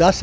10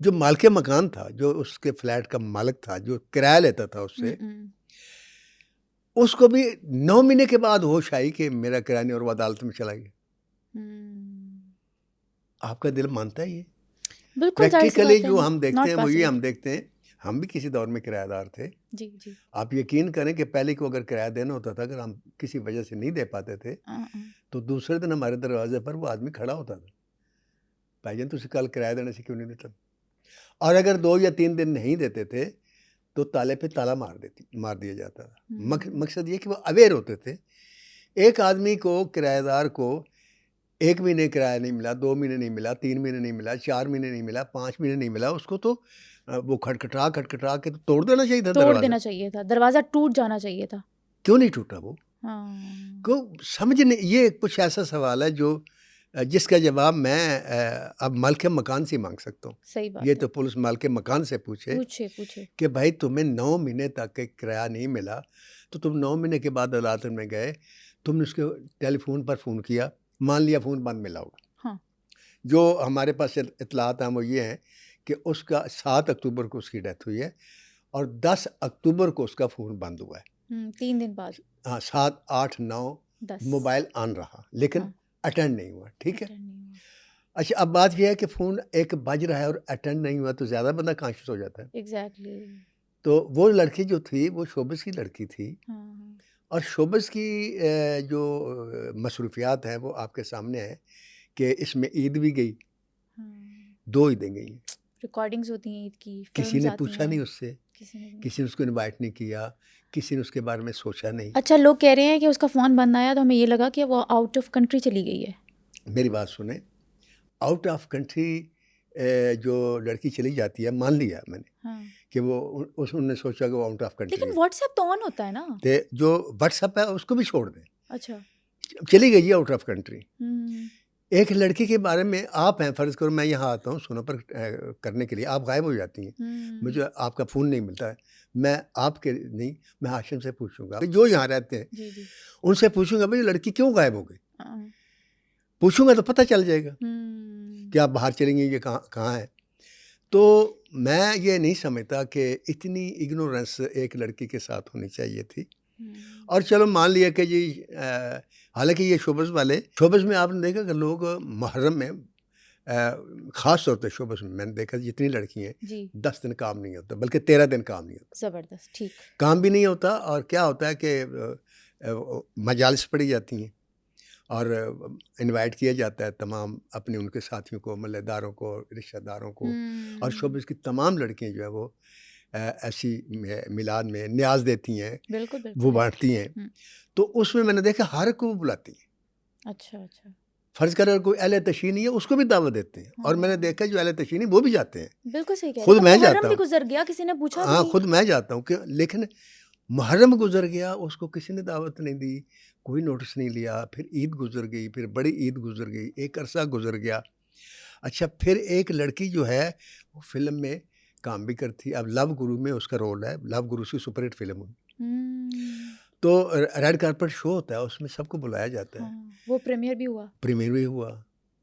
جو مالک مکان تھا، جو اس کے فلیٹ کا مالک تھا، جو کرایہ لیتا تھا اس سے، اس کو بھی 9 مہینے کے بعد ہوش آئی کہ میرا کرایہ نہیں اور وہ عدالت میں چلا گیا۔ آپ کا دل مانتا ہے یہ؟ بالکل ظاہر سی پریکٹیکلی بات ہے، جو ہم دیکھتے not ہیں وہ یہ possible۔ ہم دیکھتے ہیں، ہم بھی کسی دور میں کرایہ دار تھے۔ جی جی آپ یقین کریں کہ پہلے کو اگر کرایہ دینا ہوتا تھا، اگر ہم کسی وجہ سے نہیں دے پاتے تھے تو دوسرے دن ہمارے دروازے پر وہ آدمی کھڑا ہوتا تھا، بھائی جان تسی کل کرایہ دینے سے کیوں نہیں دیتا؟ اور اگر 2 یا 3 دن نہیں دیتے تھے تو تالے پہ تالا مار دیا جاتا تھا۔ مقصد یہ کہ وہ اویئر ہوتے تھے۔ ایک آدمی کو، کرایہ دار کو 1 مہینے کرایہ نہیں ملا، 2 مہینے نہیں ملا، 3 مہینے نہیں ملا، 4 مہینے نہیں ملا، 5 مہینے نہیں ملا، اس کو تو وہ کھٹکھٹا کے تو توڑ دینا چاہیے تھا توڑ دروازہ۔ دینا چاہیے تھا، دروازہ ٹوٹ جانا چاہیے تھا۔ کیوں نہیں ٹوٹا وہ؟ کو سمجھ نہیں، یہ کچھ ایسا سوال ہے جو جس کا جواب میں اب مالک مکان سے مانگ سکتا ہوں۔ صحیح بات یہ ہے، تو پولیس مالک مکان سے پوچھے پوچھے کہ بھائی تمہیں 9 مہینے تک کرایہ نہیں ملا تو تم 9 مہینے کے بعد عدالت میں گئے، تم نے اس کے ٹیلی فون پر فون کیا، مان لیا فون بند ملا ہوگا۔ ہاں جو ہمارے پاس اطلاعات ہیں وہ یہ ہیں کہ اس کا 7 اکتوبر کو اس کی ڈیتھ ہوئی ہے اور 10 اکتوبر کو اس کا فون بند ہوا ہے۔ 3 دن بعد، ہاں 7 8 9 10 موبائل آن رہا لیکن ہاں، اٹینڈ نہیں ہوا، ٹھیک ہے۔ attend نہیں ہوا۔ اچھا اب بات یہ ہے کہ فون ایک بج رہا ہے اور اٹینڈ نہیں ہوا تو زیادہ بندہ کانشیس ہو جاتا ہے۔ ایگزیکٹلی، تو وہ لڑکی جو تھی وہ شوبز کی لڑکی تھی، ہاں اور شوبز کی جو مصروفیات ہیں وہ آپ کے سامنے ہیں کہ اس میں عید بھی گئی، 2 عیدیں گئی، ریکارڈنگز ہوتی ہیں عید کی، کسی فلمز نے آتی پوچھا ہیں، نہیں اس سے، کسی نے نہیں۔ کسی نے اس کو انوائٹ نہیں کیا، کسی نے اس کے بارے میں سوچا نہیں۔ اچھا لوگ کہہ رہے ہیں کہ اس کا فون بند آیا تو ہمیں یہ لگا کہ وہ آؤٹ آف کنٹری چلی گئی ہے۔ میری بات سنیں، آؤٹ آف کنٹری جو لڑکی چلی جاتی ہے، مان لیا میں نے ہاں کہ وہ انہوں نے سوچا کہ وہ آؤٹ آف کنٹری لیکن واٹس ایپ تو آن ہوتا ہے نا۔ ہے، جو واٹس ایپ ہے اس کو بھی چھوڑ دیں، اچھا چلی گئی ہے آؤٹ آف کنٹری۔ ہوں ایک لڑکی کے بارے میں آپ ہیں، فرض کرو میں یہاں آتا ہوں سنو پر کرنے کے لیے، آپ غائب ہو جاتی ہیں، مجھے آپ کا فون نہیں ملتا ہے، میں آپ کے نہیں، میں ہاشم سے پوچھوں گا جو یہاں رہتے ہیں، جی جی ان سے پوچھوں گا بھائی لڑکی کیوں غائب ہو گئی، ہاں، پوچھوں گا تو پتہ چل جائے گا ہوں کہ آپ باہر چلیں گے، یہ کہاں ہے۔ تو میں یہ نہیں سمجھتا کہ اتنی اگنورنس ایک لڑکی کے ساتھ ہونی چاہیے تھی۔ اور چلو مان لیا کہ جی حالانکہ یہ شوبز میں آپ نے دیکھا کہ لوگ محرم میں خاص طور پہ شوبز میں نے دیکھا جتنی لڑکی ہیں جی 10 دن کام نہیں ہوتا، بلکہ 13 دن کام نہیں ہوتا، زبردست، ٹھیک، کام بھی نہیں ہوتا، اور کیا ہوتا ہے کہ مجالس پڑھی جاتی ہیں اور انوائٹ کیا جاتا ہے تمام اپنے ان کے ساتھیوں کو، محلے داروں کو، رشتہ داروں کو، اور شوبز کی تمام لڑکیاں جو ہے وہ ایسی میلاد میں نیاز دیتی ہیں، بالکل وہ بالکل، بانٹتی ہیں۔ تو اس میں نے دیکھا ہر کو بلاتی ہیں، اچھا اچھا، فرض کر کوئی اہل تشیع ہے اس کو بھی دعوت دیتے ہیں، اور میں نے دیکھا جو اہل تشیع وہ بھی جاتے ہیں، بالکل صحیح کہہ خود رہے میں ہیں، محرم جاتا بھی ہوں، گزر گیا، کسی نے پوچھا بھی ہاں نہیں۔ خود میں جاتا ہوں کہ لیکن محرم گزر گیا، اس کو کسی نے دعوت نہیں دی، کوئی نوٹس نہیں لیا، پھر عید گزر گئی، پھر بڑی عید گزر گئی، ایک عرصہ گزر گیا۔ اچھا پھر ایک لڑکی جو ہے وہ فلم میں کام بھی کرتی، اب لو گرو میں اس کا رول ہے، لو گرو سے سپر ہٹ فلم ہوئی، تو ریڈ کارپٹ شو ہوتا ہے، اس میں سب کو بلایا جاتا ہے، ہاں وہ پریمیئر بھی ہوا، پریمیئر بھی ہوا،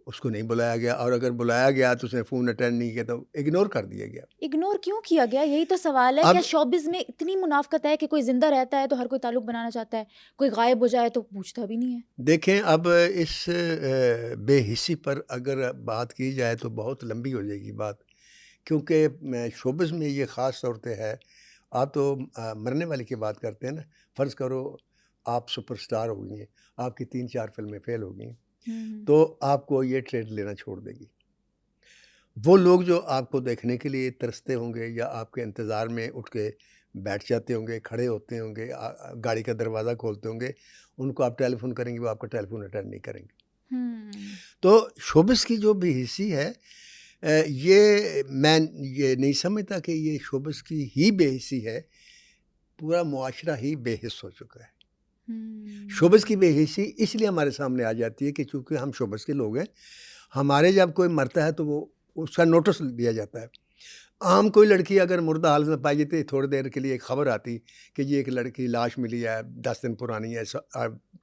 اس کو نہیں بلایا گیا، اور اگر بلایا گیا تو اس نے فون اٹینڈ نہیں کیا تو اگنور کر دیا گیا۔ اگنور کیوں کیا گیا؟ یہی تو سوال ہے، اب کیا شوبز میں اتنی منافقت ہے کہ کوئی زندہ رہتا ہے تو ہر کوئی تعلق بنانا چاہتا ہے، کوئی غائب ہو جائے تو پوچھتا بھی نہیں ہے؟ دیکھیں اب اس بے حسی پر اگر بات کی جائے تو بہت لمبی ہو جائے گی بات، کیونکہ شوبز میں یہ خاص طور پہ ہے، آپ تو مرنے والے کی بات کرتے ہیں نا، فرض کرو آپ سپر سٹار ہو گئی ہیں، آپ کی 3-4 فلمیں فیل ہو گئیں تو آپ کو یہ ٹرینڈ لینا چھوڑ دے گی۔ وہ لوگ جو آپ کو دیکھنے کے لیے ترستے ہوں گے یا آپ کے انتظار میں اٹھ کے بیٹھ جاتے ہوں گے، کھڑے ہوتے ہوں گے، گاڑی کا دروازہ کھولتے ہوں گے، ان کو آپ ٹیلی فون کریں گے، وہ آپ کا ٹیلی فون اٹینڈ نہیں کریں گے۔ تو شوبز کی جو بے حسی ہے، یہ میں یہ نہیں سمجھتا کہ یہ شوبز کی ہی بے حسی ہے، پورا معاشرہ ہی بے حس ہو چکا ہے۔ شوبز کی بے حسی اس لیے ہمارے سامنے آ جاتی ہے کہ چونکہ ہم شوبز کے لوگ ہیں، ہمارے جب کوئی مرتا ہے تو وہ اس کا نوٹس دیا جاتا ہے۔ عام کوئی لڑکی اگر مردہ حالت میں پائی جاتی ہے، تھوڑی دیر کے لیے ایک خبر آتی کہ یہ ایک لڑکی لاش ملی ہے، 10 دن پرانی ہے،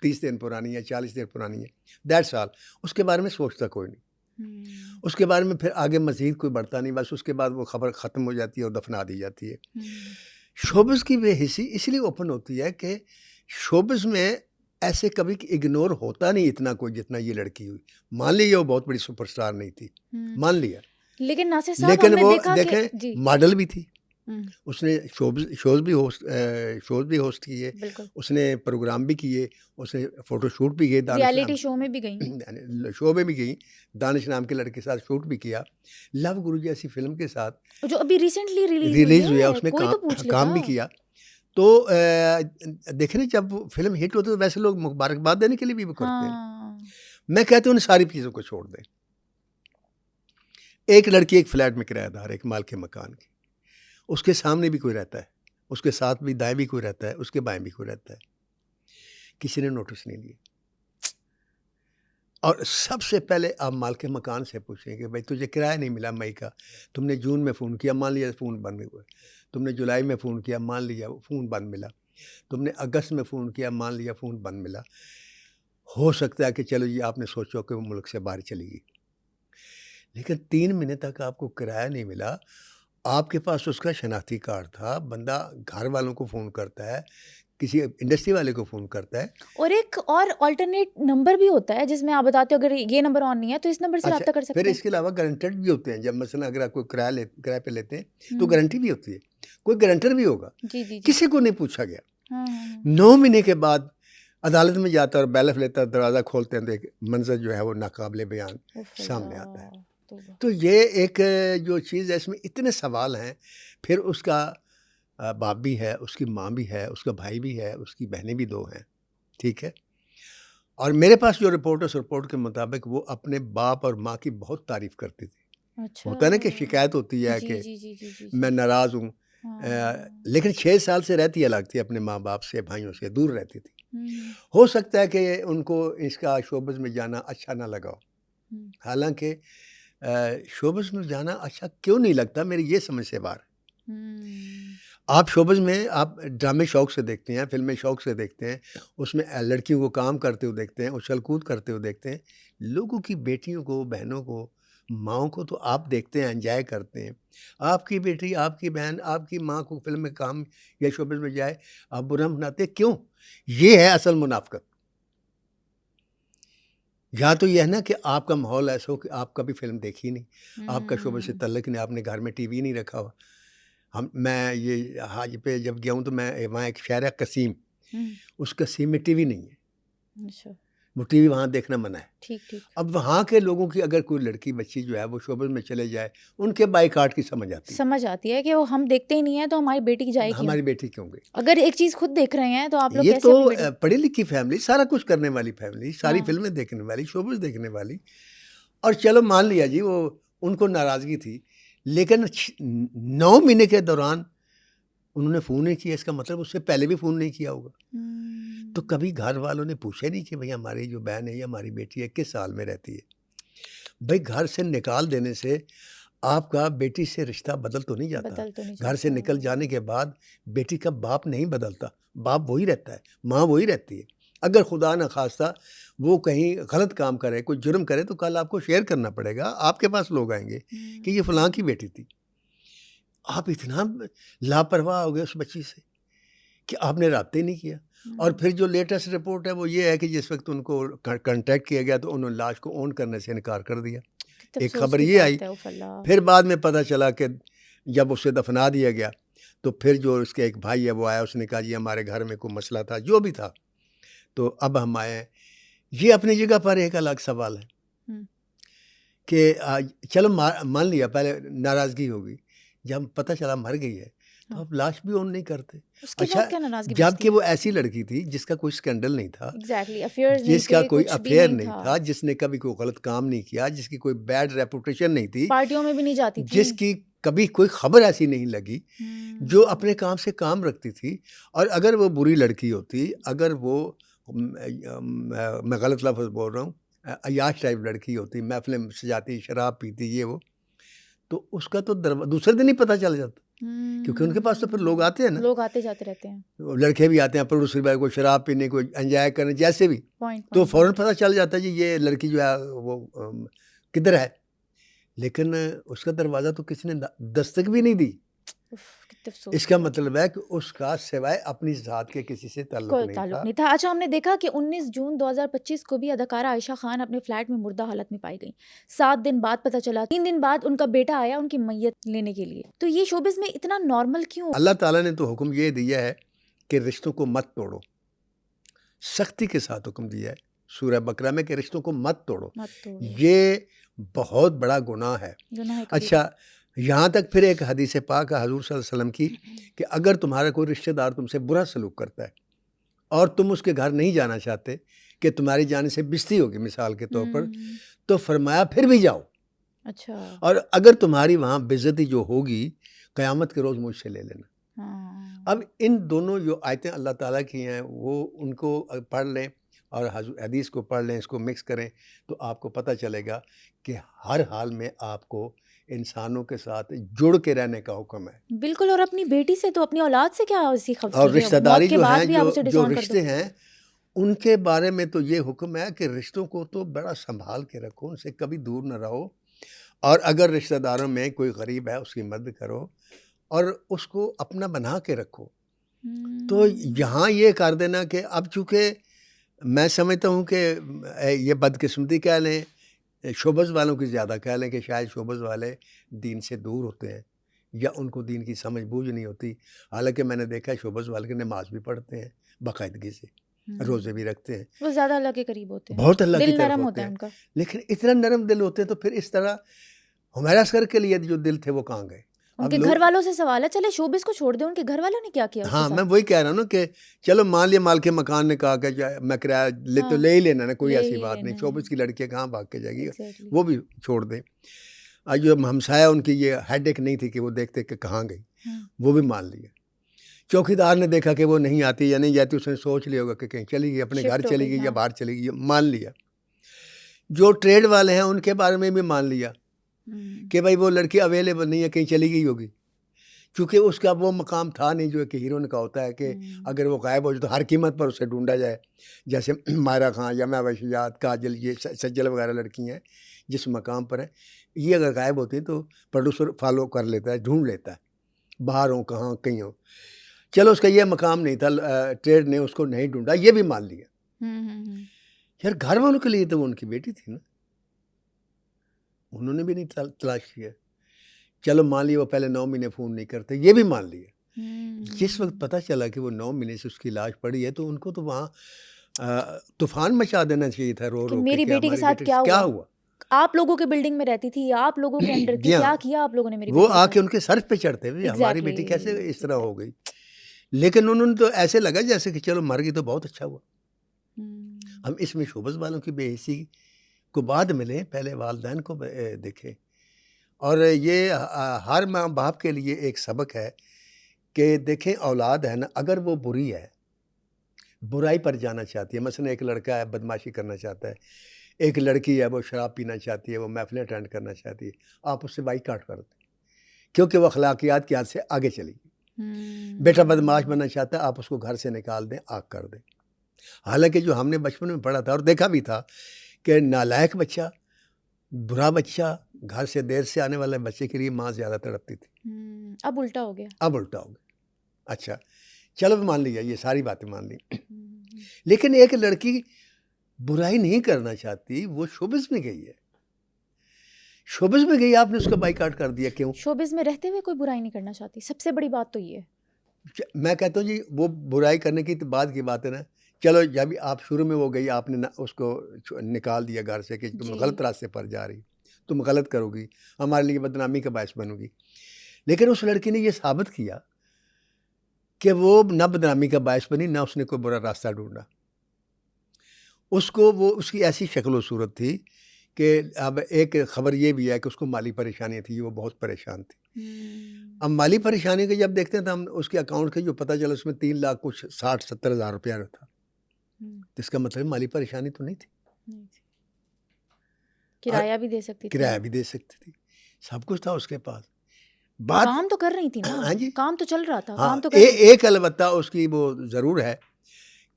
30 دن پرانی ہے، 40 دن پرانی ہے، دیٹس آل، اس کے بارے میں سوچتا کوئی نہیں۔ اس کے بارے میں پھر آگے مزید کوئی بڑھتا نہیں، بس اس کے بعد وہ خبر ختم ہو جاتی ہے اور دفنا دی جاتی ہے۔ شوبز کی بے حسی اس لیے اوپن ہوتی ہے کہ شوبز میں ایسے کبھی اگنور ہوتا نہیں اتنا کوئی جتنا یہ لڑکی ہوئی۔ مان لیا وہ بہت بڑی سپر سٹار نہیں تھی، مان لیا، لیکن ناصر صاحب لیکن ہم نے وہ دیکھا کہ دیکھیں ماڈل بھی تھی، ہم، اس نے شوز بھی ہوسٹ کیے، بالکل اس نے پروگرام بھی کیے، اس نے فوٹو شوٹ بھی کیے، دانش ریالٹی نام شو میں بھی گئی، شو میں بھی گئی، دانش نام کے لڑکے کے ساتھ شوٹ بھی کیا، لو گرو جیسی فلم کے ساتھ جو ابھی ریسنٹلی ریلیز ریلیز ہوئی ہے، ہوئی اس میں کوئی تو پوچھ کام بھی لیتا۔ کیا۔ تو دیکھیں جب فلم ہٹ ہوتی ہے تو ویسے لوگ مبارکباد دینے کے لیے بھی وہ کرتے ہیں۔ ہاں میں کہتا ہوں ان ساری چیزوں کو چھوڑ دیں۔ ایک لڑکی ایک فلیٹ میں کرایہ دار ہے، ایک مال کے مکان کی، اس کے سامنے بھی کوئی رہتا ہے، اس کے ساتھ بھی دائیں بھی کوئی رہتا ہے، اس کے بائیں بھی کوئی رہتا ہے، کسی نے نوٹس نہیں لیا۔ اور سب سے پہلے آپ مالک مکان سے پوچھیں کہ بھائی تجھے کرایہ نہیں ملا مئی کا، تم نے جون میں فون کیا، مان لیا فون بند ہوا، تم نے جولائی میں فون کیا، مان لیا فون بند ملا، تم نے اگست میں فون کیا، مان لیا فون بند ملا۔ ہو سکتا ہے کہ چلو جی آپ نے سوچو کہ وہ ملک سے باہر چلی گئی، لیکن 3 مہینے تک آپ کو کرایہ نہیں ملا، آپ کے پاس اس کا شناختی کارڈ تھا، بندہ گھر والوں کو فون کرتا ہے، کسی انڈسٹری والے کو فون کرتا ہے۔ اور ایک اور آلٹرنیٹ نمبر بھی ہوتا ہے جس میں آپ بتاتے ہو اگر یہ نمبر آن نہیں ہے تو اس نمبر سے رابطہ کر پھر سکتے اس کے علاوہ گارنٹر بھی ہوتے ہیں، جب مثلا اگر آپ کوئی کرایہ پہ لیتے ہیں تو ہیں۔ گارنٹی بھی ہوتی ہے، کوئی گارنٹر بھی ہوگا، جی جی جی کسی کو نہیں پوچھا گیا۔ ہاں 9 مہینے کے بعد عدالت میں جاتا ہے اور بیلف لیتا ہے، دروازہ کھولتے ہیں تو ایک منظر جو ہے وہ ناقابل بیان سامنے آتا ہے۔ تو یہ ایک جو چیز ہے اس میں اتنے سوال ہیں، پھر اس کا باپ بھی ہے، اس کی ماں بھی ہے، اس کا بھائی بھی ہے، اس کی بہنیں بھی 2 ہیں، ٹھیک ہے۔ اور میرے پاس جو رپورٹ ہے اس رپورٹ کے مطابق وہ اپنے باپ اور ماں کی بہت تعریف کرتی تھی۔ اچھا ہوتا ہے نا کہ شکایت ہوتی ہے جی کہ جی جی جی جی میں ناراض ہوں، لیکن 6 سال سے رہتی الگ تھی، اپنے ماں باپ سے بھائیوں سے دور رہتی تھی۔ ہو سکتا ہے کہ ان کو اس کا شوبز میں جانا اچھا نہ لگا ہو، حالانکہ شوبز میں جانا اچھا کیوں نہیں لگتا، میری یہ سمجھ سے باہر۔ آپ شوبز میں آپ ڈرامے شوق سے دیکھتے ہیں، فلمیں شوق سے دیکھتے ہیں، اس میں لڑکیوں کو کام کرتے ہوئے دیکھتے ہیں، اچھل کود کرتے ہوئے دیکھتے ہیں، لوگوں کی بیٹیوں کو، بہنوں کو، ماؤں کو تو آپ دیکھتے ہیں، انجوائے کرتے ہیں۔ آپ کی بیٹی، آپ کی بہن، آپ کی ماں کو فلم میں کام یا شوبز میں جائے آپ برا مناتے کیوں؟ یہ ہے اصل منافقت۔ یا تو یہ ہے نا کہ آپ کا ماحول ایسا ہو کہ آپ کبھی فلم دیکھی نہیں، آپ کا شعبے سے تعلق نہیں، آپ نے گھر میں ٹی وی نہیں رکھا ہوا۔ میں یہ حج پہ جب گیا ہوں تو میں وہاں ایک شہر ہے قسیم، اس قسیم میں ٹی وی نہیں ہے، وہ ٹی وی وہاں دیکھنا منع ہے۔ ٹھیک ٹھیک۔ اب وہاں کے لوگوں کی اگر کوئی لڑکی بچی جو ہے وہ شعبے میں چلے جائے، ان کے بائیکاٹ کی سمجھ آتی ہے کہ وہ ہم دیکھتے ہی نہیں ہیں تو ہماری بیٹی کی جائے کیوں؟ ہماری بیٹی کیوں گئی؟ اگر ایک چیز خود دیکھ رہے ہیں تو آپ لوگ یہ کیسے تو اپنی بیٹی؟ پڑھی لکھی فیملی، سارا کچھ کرنے والی فیملی، ساری فلمیں دیکھنے والی، شوبز دیکھنے والی، اور چلو مان لیا جی وہ ان کو ناراضگی تھی، لیکن 9 مہینے کے دوران انہوں نے فون نہیں کیا، اس کا مطلب اس سے پہلے بھی فون نہیں کیا ہوگا۔ تو کبھی گھر والوں نے پوچھا نہیں کہ بھئی ہماری جو بہن ہے یا ہماری بیٹی ہے کس سال میں رہتی ہے؟ بھئی گھر سے نکال دینے سے آپ کا بیٹی سے رشتہ بدل تو نہیں جاتا، گھر سے نکل جانے کے بعد بیٹی کا باپ نہیں بدلتا، باپ وہی رہتا ہے، ماں وہی رہتی ہے۔ اگر خدا نخواستہ وہ کہیں غلط کام کرے، کوئی جرم کرے تو کل آپ کو شیئر کرنا پڑے گا، آپ کے پاس لوگ آئیں گے کہ یہ فلاں کی بیٹی تھی۔ آپ اتنا لاپرواہ ہو گئے اس بچی سے کہ آپ نے رابطے نہیں کیا۔ اور پھر جو لیٹسٹ رپورٹ ہے وہ یہ ہے کہ جس وقت ان کو کنٹیکٹ کیا گیا تو انہوں نے لاش کو اون کرنے سے انکار کر دیا۔ ایک خبر یہ آئی، پھر بعد میں پتہ چلا کہ جب اسے دفنا دیا گیا تو پھر جو اس کے ایک بھائی ہے وہ آیا، اس نے کہا جی ہمارے گھر میں کوئی مسئلہ تھا، جو بھی تھا تو اب ہم آئے ہیں۔ یہ اپنی جگہ پر ایک الگ سوال ہے کہ چلو مان لیا پہلے ناراضگی ہوگی، جب پتہ چلا مر گئی ہے تو اب لاش بھی اون نہیں کرتے۔ اچھا جبکہ وہ ایسی لڑکی تھی جس کا کوئی سکینڈل نہیں تھا، جس کا کوئی افیئر نہیں تھا، جس نے کبھی کوئی غلط کام نہیں کیا، جس کی کوئی بیڈ ریپوٹیشن نہیں تھی، پارٹیوں میں بھی نہیں جاتی تھی، جس کی کبھی کوئی خبر ایسی نہیں لگی، جو اپنے کام سے کام رکھتی تھی۔ اور اگر وہ بری لڑکی ہوتی، اگر وہ میں غلط لفظ بول رہا ہوں، عیاش ٹائپ لڑکی ہوتی، محفلیں سجاتی، شراب پیتی، یہ وہ، تو اس کا تو دوسرے دن ہی پتہ چل جاتا، کیونکہ ان کے پاس تو پھر لوگ آتے ہیں نا، لوگ آتے جاتے رہتے ہیں، لڑکے بھی آتے ہیں پروڈیوسر بھائی کو شراب پینے کو، انجوائے کرنے، جیسے بھی، تو فوراً پتہ چل جاتا ہے جی یہ لڑکی جو ہے وہ کدھر ہے؟ لیکن اس کا دروازہ تو کسی نے دستک بھی نہیں دی. کتنے افسوس اس کا مطلب ہے کہ اس کا سوائے اپنی ذات کے کسی سے تعلق کوئی نہیں تعلق تھا. نہیں تھا. اچھا، ہم نے دیکھا کہ 19 جون 2025 کو بھی اداکارہ عائشہ خان اپنے فلیٹ میں مردہ حالت میں پائی گئیں. 7 دن بعد پتہ چلا، 3 دن بعد ان کا بیٹا آیا ان کی میت لینے کے لیے. تو یہ شوبز میں اتنا نارمل کیوں؟ اللہ تعالیٰ نے تو حکم یہ دیا ہے کہ رشتوں کو مت توڑو، سختی کے ساتھ حکم دیا ہے سورہ بقرہ میں کہ رشتوں کو مت توڑو. مت توڑو. یہ بہت بڑا گناہ ہے. گناہ کبیرہ. اچھا، یہاں تک پھر ایک حدیث پاک ہے حضور صلی اللہ علیہ وسلم کی کہ اگر تمہارا کوئی رشتہ دار تم سے برا سلوک کرتا ہے اور تم اس کے گھر نہیں جانا چاہتے کہ تمہاری جانے سے بستی ہوگی مثال کے طور پر، تو فرمایا پھر بھی جاؤ. اچھا. اور اگر تمہاری وہاں بےعزتی جو ہوگی قیامت کے روز مجھ سے لے لینا. اب ان دونوں جو آیتیں اللہ تعالیٰ کی ہیں وہ ان کو پڑھ لیں اور حدیث کو پڑھ لیں، اس کو مکس کریں تو آپ کو پتہ چلے گا کہ ہر حال میں آپ کو انسانوں کے ساتھ جڑ کے رہنے کا حکم ہے. بالکل. اور اپنی بیٹی سے تو اپنی اولاد سے کیا اسی خبر اور رشتہ داری جو ہیں جو جو رشتے ہیں ان کے بارے میں تو یہ حکم ہے کہ رشتوں کو تو بڑا سنبھال کے رکھو، ان سے کبھی دور نہ رہو. اور اگر رشتہ داروں میں کوئی غریب ہے اس کی مدد کرو اور اس کو اپنا بنا کے رکھو. تو یہاں یہ کر دینا کہ اب چونکہ میں سمجھتا ہوں کہ یہ بدقسمتی کہہ لیں، شعبز والوں کی زیادہ کہہ لیں کہ شاید شعبز والے دین سے دور ہوتے ہیں یا ان کو دین کی سمجھ بوجھ نہیں ہوتی. حالانکہ میں نے دیکھا ہے شعبز والے نماز بھی پڑھتے ہیں باقاعدگی سے، روزے بھی رکھتے ہیں، وہ زیادہ اللہ کے قریب ہوتے ہیں، بہت اللہ کی دل طرف نرم ہوتے ہوتا ہے ہیں. ان کا. لیکن اتنا نرم دل ہوتے ہیں تو پھر اس طرح ہمارا اثر کے لیے جو دل تھے وہ کہاں گئے؟ ان کے گھر والوں سے سوال ہے. چلے شوبز کو چھوڑ دیں، ان کے گھر والوں نے کیا کیا اس کے ہاں ساتھ؟ میں وہی کہہ رہا ہوں نا کہ چلو مان لیا مال کے مکان نے کہا کہ میں کرایہ لے تو لے ہی لینا نا، کوئی ایسی بات نہیں. شوبز کی لڑکیاں کہاں بھاگ کے جائے گی، وہ بھی چھوڑ دیں. آج جو ہمسایہ ان کی یہ ہیڈ ایک نہیں تھی کہ وہ دیکھتے کہ کہاں گئی، وہ بھی مان لیا. چوکیدار نے دیکھا کہ وہ نہیں آتی یا نہیں جاتی، اس نے سوچ لیا ہوگا کہ کہیں چلی گئی، اپنے گھر چلی گئی یا باہر چلی گئی، مان لیا. جو ٹریڈ والے ہیں ان کے بارے میں بھی مان لیا کہ بھائی وہ لڑکی اویلیبل نہیں ہے، کہیں چلی گئی ہوگی. چونکہ اس کا وہ مقام تھا نہیں جو کہ ہیروئن کا ہوتا ہے کہ اگر وہ غائب ہو جائے تو ہر قیمت پر اسے ڈھونڈا جائے. جیسے مائرہ خان یا محوش یاد، کاجل، یہ سجل وغیرہ لڑکی ہیں جس مقام پر ہیں، یہ اگر غائب ہوتی ہیں تو پروڈیوسر فالو کر لیتا ہے، ڈھونڈ لیتا ہے باہر ہوں کہاں کہیں ہوں. چلو اس کا یہ مقام نہیں تھا، ٹریڈ نے اس کو نہیں ڈھونڈا، یہ بھی مان لیا. یار گھر والوں کے لیے تو وہ ان کی بیٹی تھی نا، انہوں نے بھی نہیں تلاش کیا. چلو مان لیا وہ پہلے 9 مہینے فون نہیں کرتے، یہ بھی مان لیا. جس وقت پتہ چلا کہ وہ 9 مہینے سے اس کی لاش پڑی ہے تو ان کو تو وہاں طوفان مچا دینا چاہیے تھا رو رو میری بیٹی کے ساتھ کیا ہوا. آپ لوگوں کے بلڈنگ میں رہتی تھی، آپ لوگوں کے انڈر تھی، کیا کیا آپ لوگوں نے میری بیٹی؟ وہ آ کے ان کے سر پہ چڑھتے ہوئے ہماری بیٹی کیسے اس طرح ہو گئی. لیکن انہوں نے تو ایسے لگا جیسے کہ چلو مر گئی تو بہت اچھا ہوا. ہم اس میں شعبز والوں کی بے حسی کو بعد ملیں، پہلے والدین کو دیکھیں. اور یہ ہر ماں باپ کے لیے ایک سبق ہے کہ دیکھیں اولاد ہے نا، اگر وہ بری ہے، برائی پر جانا چاہتی ہے، مثلا ایک لڑکا ہے بدماشی کرنا چاہتا ہے، ایک لڑکی ہے وہ شراب پینا چاہتی ہے، وہ محفلیں اٹینڈ کرنا چاہتی ہے، آپ اس سے بائیکاٹ کر دیں کیونکہ وہ اخلاقیات کی حد سے آگے چلی گئی. بیٹا بدماش بننا چاہتا ہے، آپ اس کو گھر سے نکال دیں، آگ کر دیں. حالانکہ جو ہم نے بچپن میں پڑھا تھا اور دیکھا بھی تھا کہ نالائق بچہ، برا بچہ، گھر سے دیر سے آنے والے بچے کے لیے ماں زیادہ تڑپتی تھی. اب الٹا ہو گیا. اب الٹا ہو گیا. اچھا چلو مان لیا، یہ ساری باتیں مان لی. لیکن ایک لڑکی برائی نہیں کرنا چاہتی، وہ شوبز میں گئی ہے، شوبز میں گئی، آپ نے اس کا بائیکاٹ کر دیا. کیوں؟ شوبز میں رہتے ہوئے کوئی برائی نہیں کرنا چاہتی. سب سے بڑی بات تو یہ ہے. میں کہتا ہوں جی وہ برائی کرنے کی تو بعد کی بات ہے نا. چلو جب آپ شروع میں وہ گئی، آپ نے اس کو نکال دیا گھر سے کہ تم غلط راستے پر جا رہی، تم غلط کرو گی، ہمارے لیے بدنامی کا باعث بنو گی. لیکن اس لڑکی نے یہ ثابت کیا کہ وہ نہ بدنامی کا باعث بنی، نہ اس نے کوئی برا راستہ ڈھونڈا. اس کو وہ اس کی ایسی شکل و صورت تھی کہ اب ایک خبر یہ بھی ہے کہ اس کو مالی پریشانیاں تھی، وہ بہت پریشان تھی. اب مالی پریشانی کے جب دیکھتے ہیں تو ہم اس کے اکاؤنٹ کے جو پتہ چلا اس میں 3 لاکھ کچھ 60-70 ہزار روپیہ تھا. اس کا مطلب مالی پریشانی تو نہیں تھی، کرایہ بھی دے سکتی تھی، کرایہ بھی دے سکتی تھی، سب کچھ تھا اس کے پاس. کام تو کر رہی تھی نا. ہاں جی، کام تو چل رہا تھا. ہاں کام تو ایک البتہ اس کی وہ ضرور ہے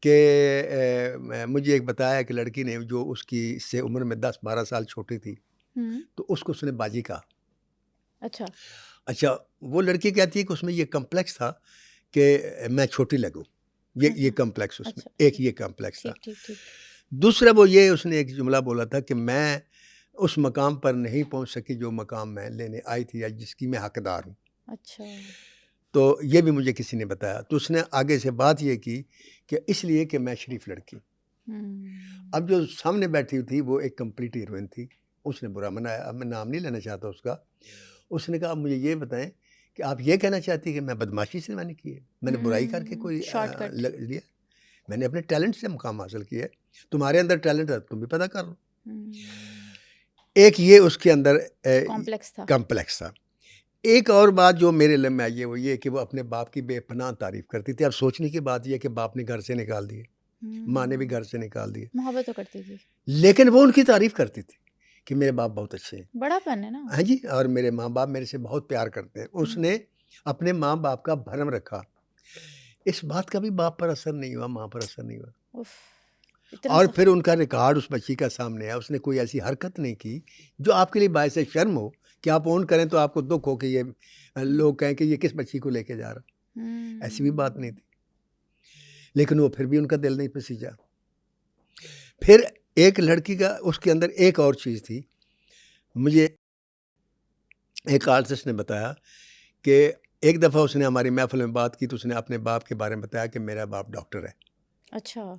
کہ مجھے ایک بتایا کہ لڑکی نے جو اس کی اس سے عمر میں 10-12 سال چھوٹی تھی، تو اس کو اس نے باجی کہا. اچھا اچھا وہ لڑکی کہتی ہے کہ اس میں یہ کمپلیکس تھا کہ میں چھوٹی لگوں. یہ اچھا کمپلیکس اس میں اچھا ایک ٹھیک یہ کمپلیکس تھا. ٹھیک ٹھیک ٹھیک. دوسرا وہ یہ اس نے ایک جملہ بولا تھا کہ میں اس مقام پر نہیں پہنچ سکی جو مقام میں لینے آئی تھی یا جس کی میں حقدار ہوں. اچھا تو یہ بھی مجھے کسی نے بتایا. تو اس نے آگے سے بات یہ کی کہ اس لیے کہ میں شریف لڑکی. اب جو سامنے بیٹھی ہوئی تھی وہ ایک کمپلیٹ ہیروئن تھی. اس نے برا منایا. اب میں نام نہیں لینا چاہتا اس کا. اس نے کہا مجھے یہ بتائیں کہ آپ یہ کہنا چاہتی کہ میں بدماشی سے میں نے کی ہے, میں نے برائی کر کے کوئی شارٹ کٹ. لیا. میں نے اپنے ٹیلنٹ سے مقام حاصل کیا ہے. تمہارے اندر ٹیلنٹ ہے تم بھی پیدا کر لو. ایک یہ اس کے اندر کمپلیکس تھا. ایک اور بات جو میرے علم میں آئی ہے وہ یہ کہ وہ اپنے باپ کی بے پناہ تعریف کرتی تھی. اب سوچنے کی بات یہ کہ باپ نے گھر سے نکال دیے, ماں نے بھی گھر سے نکال دیے, محبت تو کرتی تھی لیکن وہ ان کی تعریف کرتی تھی کہ میرے باپ بہت اچھے ہیں. بڑا پن ہے نا. ہاں جی, اور میرے ماں باپ میرے سے بہت پیار کرتے ہیں. اس نے اپنے ماں باپ کا بھرم رکھا. اس بات کا بھی باپ پر اثر نہیں ہوا, ماں پر اثر نہیں ہوا. اور پھر ان کا ریکارڈ اس بچی کا سامنے ہے. اس نے کوئی ایسی حرکت نہیں کی جو آپ کے لیے باعث شرم ہو کہ آپ اون کریں تو آپ کو دکھ ہو کہ یہ لوگ کہیں کہ یہ کس بچی کو لے کے جا رہا. ایسی بھی بات نہیں تھی. لیکن وہ پھر بھی ان کا دل نہیں پسیجا. پھر ایک لڑکی کا اس کے اندر ایک اور چیز تھی. مجھے ایک آرٹسٹ نے بتایا کہ ایک دفعہ اس نے ہماری محفل میں بات کی تو اس نے اپنے باپ کے بارے میں بتایا کہ میرا باپ ڈاکٹر ہے. اچھا.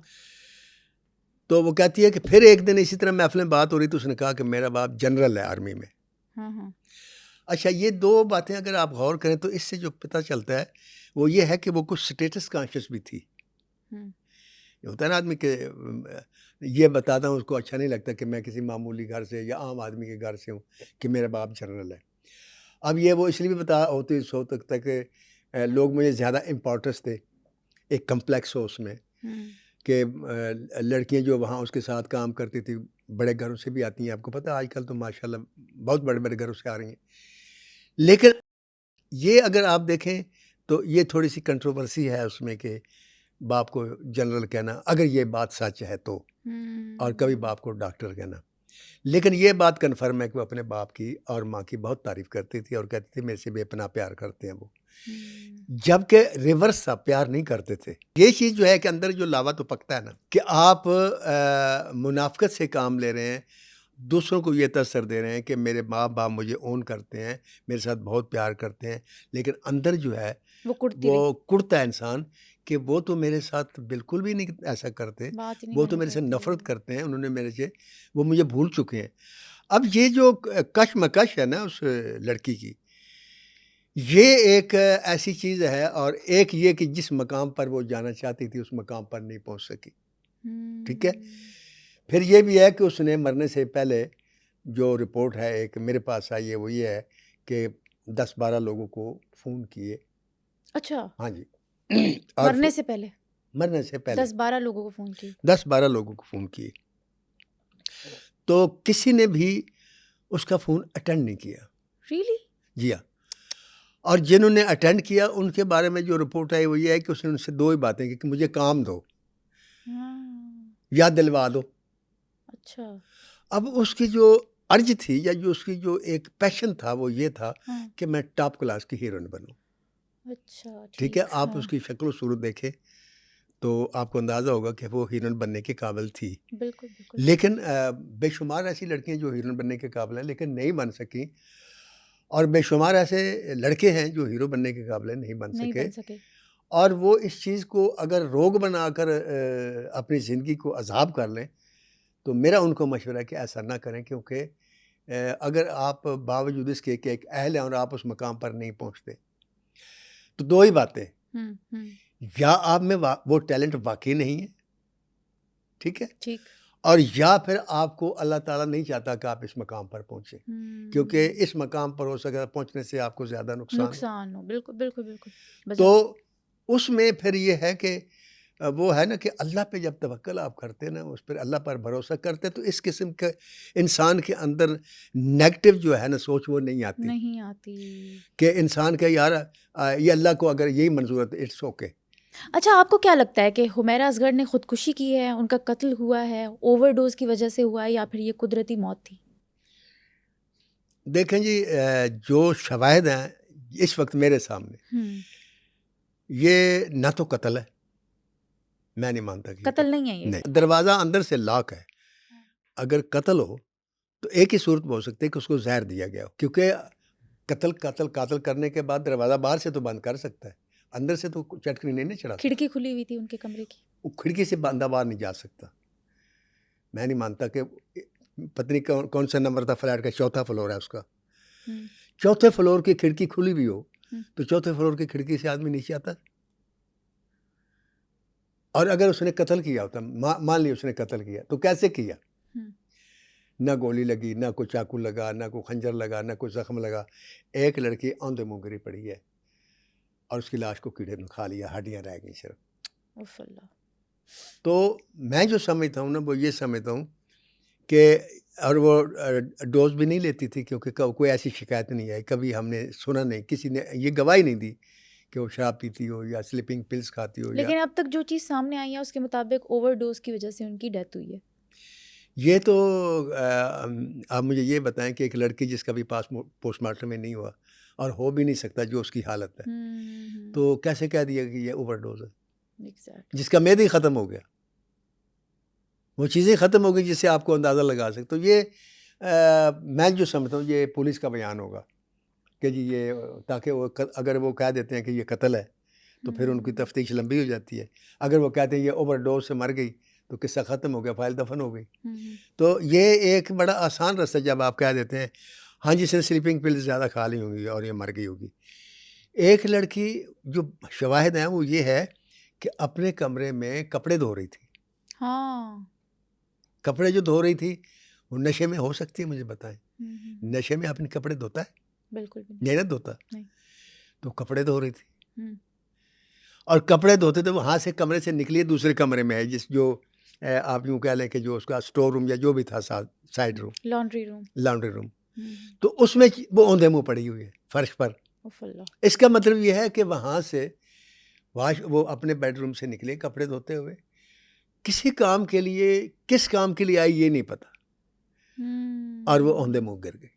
تو وہ کہتی ہے کہ پھر ایک دن اسی طرح محفل میں بات ہو رہی تو اس نے کہا کہ میرا باپ جنرل ہے آرمی میں. اچھا یہ دو باتیں اگر آپ غور کریں تو اس سے جو پتہ چلتا ہے وہ یہ ہے کہ وہ کچھ سٹیٹس کانشیس بھی تھی. ہوتا ہے نا آدمی کہ یہ بتاتا ہوں اس کو اچھا نہیں لگتا کہ میں کسی معمولی گھر سے یا عام آدمی کے گھر سے ہوں کہ میرا باپ جنرل ہے. اب یہ وہ اس لیے بھی بتا ہوتی اس وقت تک کہ لوگ مجھے زیادہ امپورٹنس تھے. ایک کمپلیکس ہو اس میں کہ لڑکیاں جو وہاں اس کے ساتھ کام کرتی تھی بڑے گھروں سے بھی آتی ہیں. آپ کو پتہ آج کل تو ماشاءاللہ بہت بڑے بڑے گھروں سے آ رہی ہیں. لیکن یہ اگر آپ دیکھیں تو یہ تھوڑی سی کنٹروورسی ہے اس میں کہ باپ کو جنرل کہنا اگر یہ بات سچ ہے تو, اور کبھی باپ کو ڈاکٹر کہنا. لیکن یہ بات کنفرم ہے کہ وہ اپنے باپ کی اور ماں کی بہت تعریف کرتی تھی اور کہتی تھی میرے سے بے پناہ پیار کرتے ہیں وہ, جبکہ ریورس تھا, پیار نہیں کرتے تھے. یہ چیز جو ہے کہ اندر جو لاوا تو پکتا ہے نا کہ آپ منافقت سے کام لے رہے ہیں, دوسروں کو یہ تاثر دے رہے ہیں کہ میرے ماں باپ مجھے اون کرتے ہیں, میرے ساتھ بہت پیار کرتے ہیں, لیکن اندر جو ہے وہ کڑتا ہے انسان کہ وہ تو میرے ساتھ بالکل بھی نہیں ایسا کرتے, وہ تو میرے سے نفرت کرتے ہیں, انہوں نے میرے سے وہ مجھے بھول چکے ہیں. اب یہ جو کشمکش ہے نا اس لڑکی کی, یہ ایک ایسی چیز ہے, اور ایک یہ کہ جس مقام پر وہ جانا چاہتی تھی اس مقام پر نہیں پہنچ سکی. ٹھیک ہے. پھر یہ بھی ہے کہ اس نے مرنے سے پہلے جو رپورٹ ہے ایک میرے پاس آئی ہے وہ یہ ہے کہ 10-12 لوگوں کو فون کیے. اچھا. ہاں جی. مرنے سے پہلے 10-12 لوگوں کو فون کیے. 10-12 لوگوں کو فون کیے تو کسی نے بھی اس کا فون اٹینڈ نہیں کیا. ریئلی؟ جی ہاں. اور جنہوں نے اٹینڈ کیا ان کے بارے میں جو رپورٹ آئی وہ یہ ہے کہ اس نے ان سے دو ہی باتیں کی کہ مجھے کام دو یا دلوا دو. اچھا. اب اس کی جو ارج تھی یا جو اس کی جو ایک پیشن تھا وہ یہ تھا کہ میں ٹاپ کلاس کی ہیروئن بنوں. اچھا. ٹھیک ہے. آپ اس کی شکل و صورت دیکھیں تو آپ کو اندازہ ہوگا کہ وہ ہیروئن بننے کے قابل تھی. بالکل بالکل. لیکن بے شمار ایسی لڑکیاں جو ہیروئن بننے کے قابل ہیں لیکن نہیں بن سکیں, اور بے شمار ایسے لڑکے ہیں جو ہیرو بننے کے قابل نہیں بن سکے. اور وہ اس چیز کو اگر روگ بنا کر اپنی زندگی کو عذاب کر لیں تو میرا ان کو مشورہ ہے کہ ایسا نہ کریں, کیونکہ اگر آپ باوجود اس کے کہ ایک اہل ہیں اور آپ اس مقام پر نہیں پہنچتے تو دو ہی باتیں, یا آپ میں وہ ٹیلنٹ واقعی نہیں ہے, ٹھیک ہے, اور یا پھر آپ کو اللہ تعالیٰ نہیں چاہتا کہ آپ اس مقام پر پہنچیں, کیونکہ اس مقام پر ہو سکتا پہنچنے سے آپ کو زیادہ نقصان ہو. بالکل بالکل بالکل. تو اس میں پھر یہ ہے کہ وہ ہے نا کہ اللہ پہ جب توکل آپ کرتے نا, اس پر اللہ پر بھروسہ کرتے تو اس قسم کے انسان کے اندر نیگیٹو جو ہے نا سوچ وہ نہیں آتی کہ انسان کہ یار یہ اللہ کو اگر یہی منظور ہے اٹس اوکے. اچھا, آپ کو کیا لگتا ہے کہ حمیرہ اصغر نے خودکشی کی ہے, ان کا قتل ہوا ہے, اوور ڈوز کی وجہ سے ہوا ہے, یا پھر یہ قدرتی موت تھی؟ دیکھیں جی جو شواہد ہیں اس وقت میرے سامنے، یہ نہ تو قتل ہے، میں نہیں مانتا کہ قتل نہیں ہے یہ؟ نہیں، دروازہ اندر سے لاک ہے. اگر قتل ہو تو ایک ہی صورت میں ہو سکتی ہے کہ اس کو زہر دیا گیا ہو، کیونکہ قتل کرنے کے بعد دروازہ باہر سے تو بند کر سکتا ہے، اندر سے تو چٹکنی نہیں چڑھا سکتا. کھڑکی کھلی ہوئی تھی ان کے کمرے کی. وہ کھڑکی سے بندہ باہر نہیں جا سکتا. میں نہیں مانتا کہ پتہ نہیں کون سا نمبر تھا فلیٹ کا، 4تھا فلور ہے اس کا، 4تھے فلور کی کھڑکی کھلی بھی ہو تو 4تھے فلور کی کھڑکی سے آدمی نیچے آتا. اور اگر اس نے قتل کیا ہوتا، مان لی اس نے قتل کیا، تو کیسے کیا؟ نہ گولی لگی، نہ کوئی چاقو لگا، نہ کوئی خنجر لگا، نہ کوئی زخم لگا. ایک لڑکی اوندھے منہ گری پڑی ہے اور اس کی لاش کو کیڑے نے کھا لیا، ہڈیاں رہ گئی صرف. تو میں جو سمجھتا ہوں نا وہ یہ سمجھتا ہوں کہ اور وہ ڈوز بھی نہیں لیتی تھی، کیونکہ کوئی ایسی شکایت نہیں آئی، کبھی ہم نے سنا نہیں، کسی نے یہ گواہی نہیں دی کہ وہ شراب پیتی ہو یا سلیپنگ پلز کھاتی ہو. لیکن اب تک جو چیز سامنے آئی ہے اس کے مطابق اوور ڈوز کی وجہ سے ان کی ڈیتھ ہوئی ہے. یہ تو آپ مجھے یہ بتائیں کہ ایک لڑکی جس کا بھی پوسٹ مارٹم میں نہیں ہوا اور ہو بھی نہیں سکتا جو اس کی حالت ہے، تو کیسے کہہ دیا کہ یہ اوور ڈوز ہے؟ جس کا معدہ ہی ختم ہو گیا، وہ چیزیں ختم ہو گئی جس سے آپ کو اندازہ لگا سکتے. تو یہ میں جو سمجھتا ہوں یہ پولیس کا بیان ہوگا کہ جی یہ، تاکہ وہ اگر وہ کہہ دیتے ہیں کہ یہ قتل ہے تو پھر ان کی تفتیش لمبی ہو جاتی ہے. اگر وہ کہتے ہیں یہ اوور ڈوز سے مر گئی تو قصہ ختم ہو گیا، فائل دفن ہو گئی. تو یہ ایک بڑا آسان رستہ جب آپ کہہ دیتے ہیں ہاں جی سے سلیپنگ پلز زیادہ کھا لی ہوں گی اور یہ مر گئی ہوگی. ایک لڑکی جو شواہد ہیں وہ یہ ہے کہ اپنے کمرے میں کپڑے دھو رہی تھی. ہاں، کپڑے جو دھو رہی تھی وہ نشے میں ہو سکتی ہے؟ مجھے بتائیں، نشے میں اپنے کپڑے دھوتا ہے؟ بالکل بھی نہیں نہ دھوتا. نہیں. تو کپڑے دھو رہی تھی اور کپڑے دھوتے تھے وہ ہاں سے کمرے سے نکلی دوسرے کمرے میں ہے، جس جو آپ یوں کہہ لیں کہ جو اس کا سٹور روم یا جو بھی تھا سائڈ روم، لانڈری روم، تو اس میں وہ اوندھے منہ پڑی ہوئی ہے فرش پر. اس کا مطلب یہ ہے کہ وہاں سے وہ اپنے بیڈ روم سے نکلے کپڑے دھوتے ہوئے، کسی کام کے لیے، کس کام کے لیے آئی یہ نہیں پتا، اور وہ اوندھے منہ گر گئی.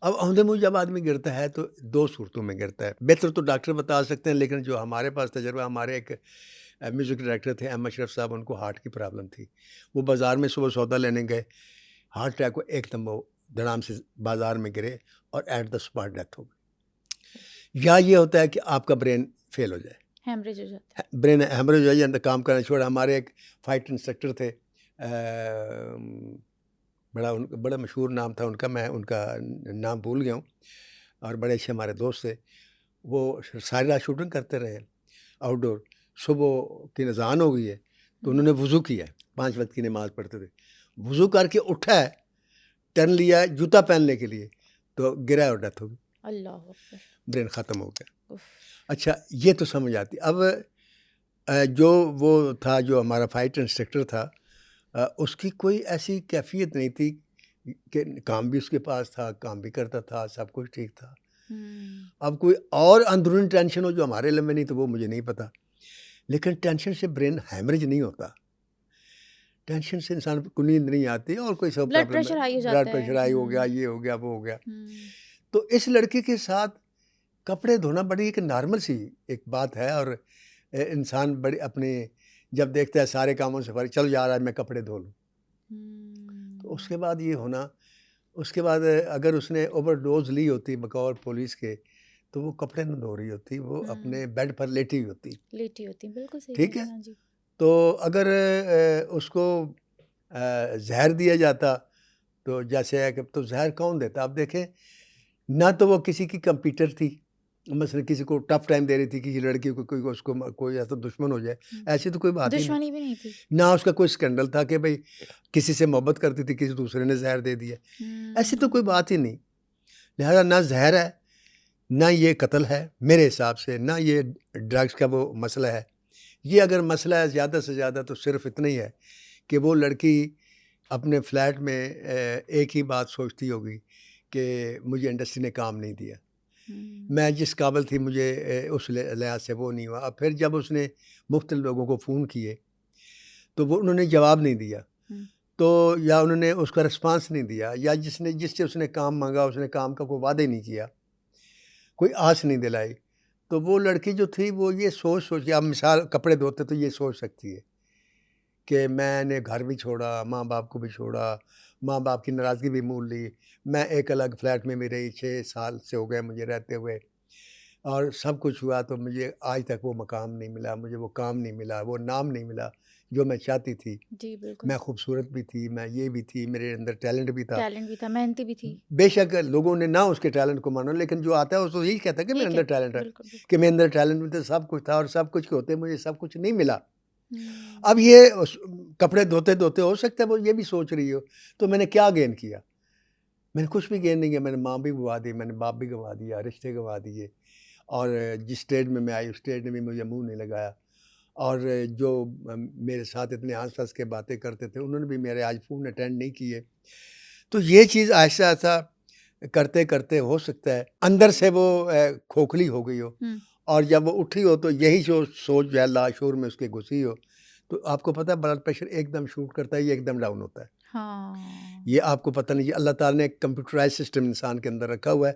اب اوندھے منہ جب آدمی گرتا ہے تو دو صورتوں میں گرتا ہے. بہتر تو ڈاکٹر بتا سکتے ہیں، لیکن جو ہمارے پاس تجربہ، ہمارے ایک میوزک ڈائریکٹر تھے احمد اشرف صاحب، ان کو ہارٹ کی پرابلم تھی. وہ بازار میں صبح سودا لینے گئے، ہارٹ اٹیک کو ایک دم وہ دھڑام سے بازار میں گرے اور ایٹ دا اسپاٹ ڈیتھ ہو گئی. یا یہ ہوتا ہے کہ آپ کا برین فیل ہو جائے، ہیمریج ہو جاتا ہے، برین ہیمریج ہو جائے، کام کرنا چھوڑا. ہمارے ایک فائٹ انسٹرکٹر تھے، بڑا مشہور نام تھا ان کا، میں ان کا نام بھول گیا ہوں، اور بڑے اچھے ہمارے دوست تھے. وہ ساری رات شوٹنگ کرتے رہے آؤٹ ڈور. صبح کی اذان ہو گئی ہے تو انہوں نے وضو کیا ہے، 5 وقت کی نماز پڑھتے تھے. وضو کر کے اٹھا ہے، ٹرن لیا ہے جوتا پہننے کے لیے، تو گرا اور ڈیتھ ہو گئی. اللہ اکبر، برین ختم ہو گیا. اچھا یہ تو سمجھ آتی. اب جو وہ تھا، جو ہمارا فائٹ انسٹرکٹر تھا، اس کی کوئی ایسی کیفیت نہیں تھی کہ کام بھی اس کے پاس تھا، کام بھی کرتا تھا، سب کچھ ٹھیک تھا. اب کوئی اور اندرونی ٹینشن ہو جو ہمارے علم میں نہیں تو وہ مجھے نہیں پتا، لیکن ٹینشن سے برین ہیمریج نہیں ہوتا. ٹینشن سے انسان کو نیند نہیں آتی اور کوئی سب بلڈ پریشر ہائی ہو جاتا ہے، بلڈ پریشر ہائی ہو گیا، یہ ہو گیا، وہ ہو گیا. تو اس لڑکی کے ساتھ کپڑے دھونا بڑی ایک نارمل سی ایک بات ہے، اور انسان بڑی اپنے جب دیکھتا ہے سارے کاموں سے فرق، چلو یار آج میں کپڑے دھو لوں. تو اس کے بعد یہ ہونا، اس کے بعد اگر اس نے اوور ڈوز لی ہوتی بقول پولیس کے تو وہ کپڑے نہ دھو رہی ہوتی، وہ اپنے بیڈ پر لیٹی ہوتی. بالکل صحیح. ٹھیک ہے. تو اگر اس کو زہر دیا جاتا تو جیسے ہے کہ تو زہر کون دیتا؟ آپ دیکھیں، نہ تو وہ کسی کی کمپیوٹر تھی، مثلا کسی کو ٹف ٹائم دے رہی تھی، کسی لڑکی کو کوئی اس کو کوئی ایسا دشمن ہو جائے، ایسی تو کوئی بات ہی دشمنی بھی نہیں تھی. نہ اس کا کوئی اسکینڈل تھا کہ بھئی کسی سے محبت کرتی تھی، کسی دوسرے نے زہر دے دیا، ایسی تو کوئی بات ہی نہیں. لہذا نہ زہر ہے، نہ یہ قتل ہے میرے حساب سے، نہ یہ ڈرگس کا وہ مسئلہ ہے. یہ اگر مسئلہ ہے زیادہ سے زیادہ تو صرف اتنا ہی ہے کہ وہ لڑکی اپنے فلیٹ میں ایک ہی بات سوچتی ہوگی کہ مجھے انڈسٹری نے کام نہیں دیا، میں جس قابل تھی مجھے اس لحاظ سے وہ نہیں ہوا. اب پھر جب اس نے مختلف لوگوں کو فون کیے تو وہ انہوں نے جواب نہیں دیا، تو یا انہوں نے اس کا رسپانس نہیں دیا، یا جس سے اس نے کام مانگا اس نے کام کا کوئی وعدہ ہی نہیں کیا، کوئی آس نہیں دلائی، تو وہ لڑکی جو تھی وہ یہ سوچ کے، اب مثال کپڑے دھوتے تو یہ سوچ سکتی ہے کہ میں نے گھر بھی چھوڑا، ماں باپ کو بھی چھوڑا، ماں باپ کی ناراضگی بھی مول لی، میں ایک الگ فلیٹ میں بھی رہی، 6 سال سے ہو گئے مجھے رہتے ہوئے، اور سب کچھ ہوا تو مجھے آج تک وہ مقام نہیں ملا، مجھے وہ کام نہیں ملا، وہ نام نہیں ملا جو میں چاہتی تھی۔ جی بالکل، میں خوبصورت بھی تھی، میں یہ بھی تھی، میرے اندر ٹیلنٹ بھی تھا۔ ٹیلنٹ بھی تھا، محنتی بھی تھی، بے شک لوگوں نے نہ اس کے ٹیلنٹ کو مانا، لیکن جو آتا ہے اس کو یہی کہتا ہے کہ یہ میرے اندر کہتے ٹیلنٹ ہے، بالکل بالکل۔ کہ میرے اندر ٹیلنٹ بھی تھا، سب کچھ تھا، اور سب کچھ کے ہوتے مجھے سب کچھ نہیں ملا۔ اب یہ کپڑے دھوتے دھوتے ہو سکتا ہے وہ یہ بھی سوچ رہی ہو، تو میں نے کیا گین کیا؟ میں نے کچھ بھی گین نہیں کیا، میں نے ماں بھی گوا دی، میں نے باپ بھی گوا دیا، رشتے گوا دیے، اور جس اسٹیٹ میں آئی اس اسٹیٹ نے بھی مجھے منہ نہیں لگایا، اور جو میرے ساتھ اتنے ہنس ہنس کے باتیں کرتے تھے انہوں نے بھی میرے آج فون اٹینڈ نہیں کیے۔ تو یہ چیز آہستہ آہستہ کرتے کرتے ہو سکتا ہے اندر سے وہ کھوکھلی ہو گئی ہو، اور جب وہ اٹھی ہو تو یہی جو سوچ جو ہے لاشعور میں اس کے گھسی ہو، تو آپ کو پتہ ہے بلڈ پریشر ایک دم شوٹ کرتا ہے، یہ ایک دم ڈاؤن ہوتا ہے۔ ہاں، یہ آپ کو پتہ نہیں، یہ اللہ تعالیٰ نے ایک کمپیوٹرائز سسٹم انسان کے اندر رکھا ہوا ہے۔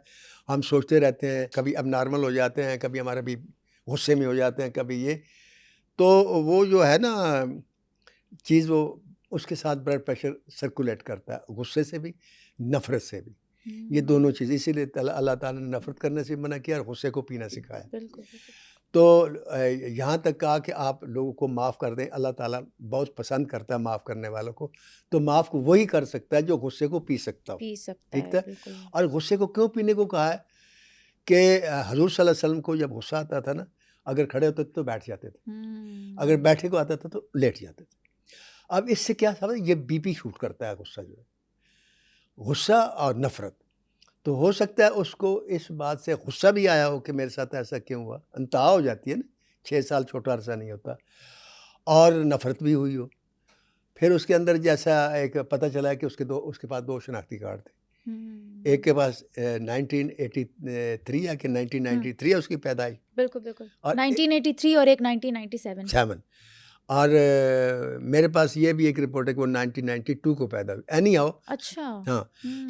ہم سوچتے رہتے ہیں، کبھی اب نارمل ہو جاتے ہیں، کبھی ہمارا بھی غصے میں ہو جاتے ہیں، کبھی یہ، تو وہ جو ہے نا چیز، وہ اس کے ساتھ بلڈ پریشر سرکولیٹ کرتا ہے، غصے سے بھی، نفرت سے بھی، یہ دونوں چیز، اسی لیے اللہ تعالیٰ نے نفرت کرنے سے منع کیا اور غصے کو پینا سکھایا۔ بالکل بالکل، تو یہاں تک کہا کہ آپ لوگوں کو معاف کر دیں، اللہ تعالیٰ بہت پسند کرتا ہے معاف کرنے والوں کو، تو معاف کو وہی کر سکتا ہے جو غصے کو پی سکتا ہو، پی سکتا ٹھیک ہے، تھا؟ بالکل، اور غصے کو کیوں پینے کو کہا ہے کہ حضور صلی اللہ علیہ وسلم کو جب غصہ آتا تھا نا، اگر کھڑے ہوتے تھے تو بیٹھ جاتے تھے، اگر بیٹھے کو آتا تھا تو لیٹ جاتے تھے۔ اب اس سے کیا سمجھ، یہ بی پی شوٹ کرتا ہے غصہ، جو ہے غصہ اور نفرت، تو ہو سکتا ہے اس کو اس بات سے غصہ بھی آیا ہو کہ میرے ساتھ ایسا کیوں ہوا، انتہا ہو جاتی ہے نا، 6 سال چھوٹا عرصہ نہیں ہوتا، اور نفرت بھی ہوئی ہو۔ پھر اس کے اندر جیسا ایک پتہ چلا ہے کہ اس کے پاس 2 شناختی کارڈ تھے، ایک کے پاس 1983 ہے کہ 1993 ہے اس کی پیدائش، بالکل بالکل، اور 1983 اور ایک 1997، 7، اور میرے پاس یہ بھی ایک رپورٹ ہے کہ وہ 1992 کو پیدا ہوئی، اینی ہاؤ۔ اچھا، ہاں،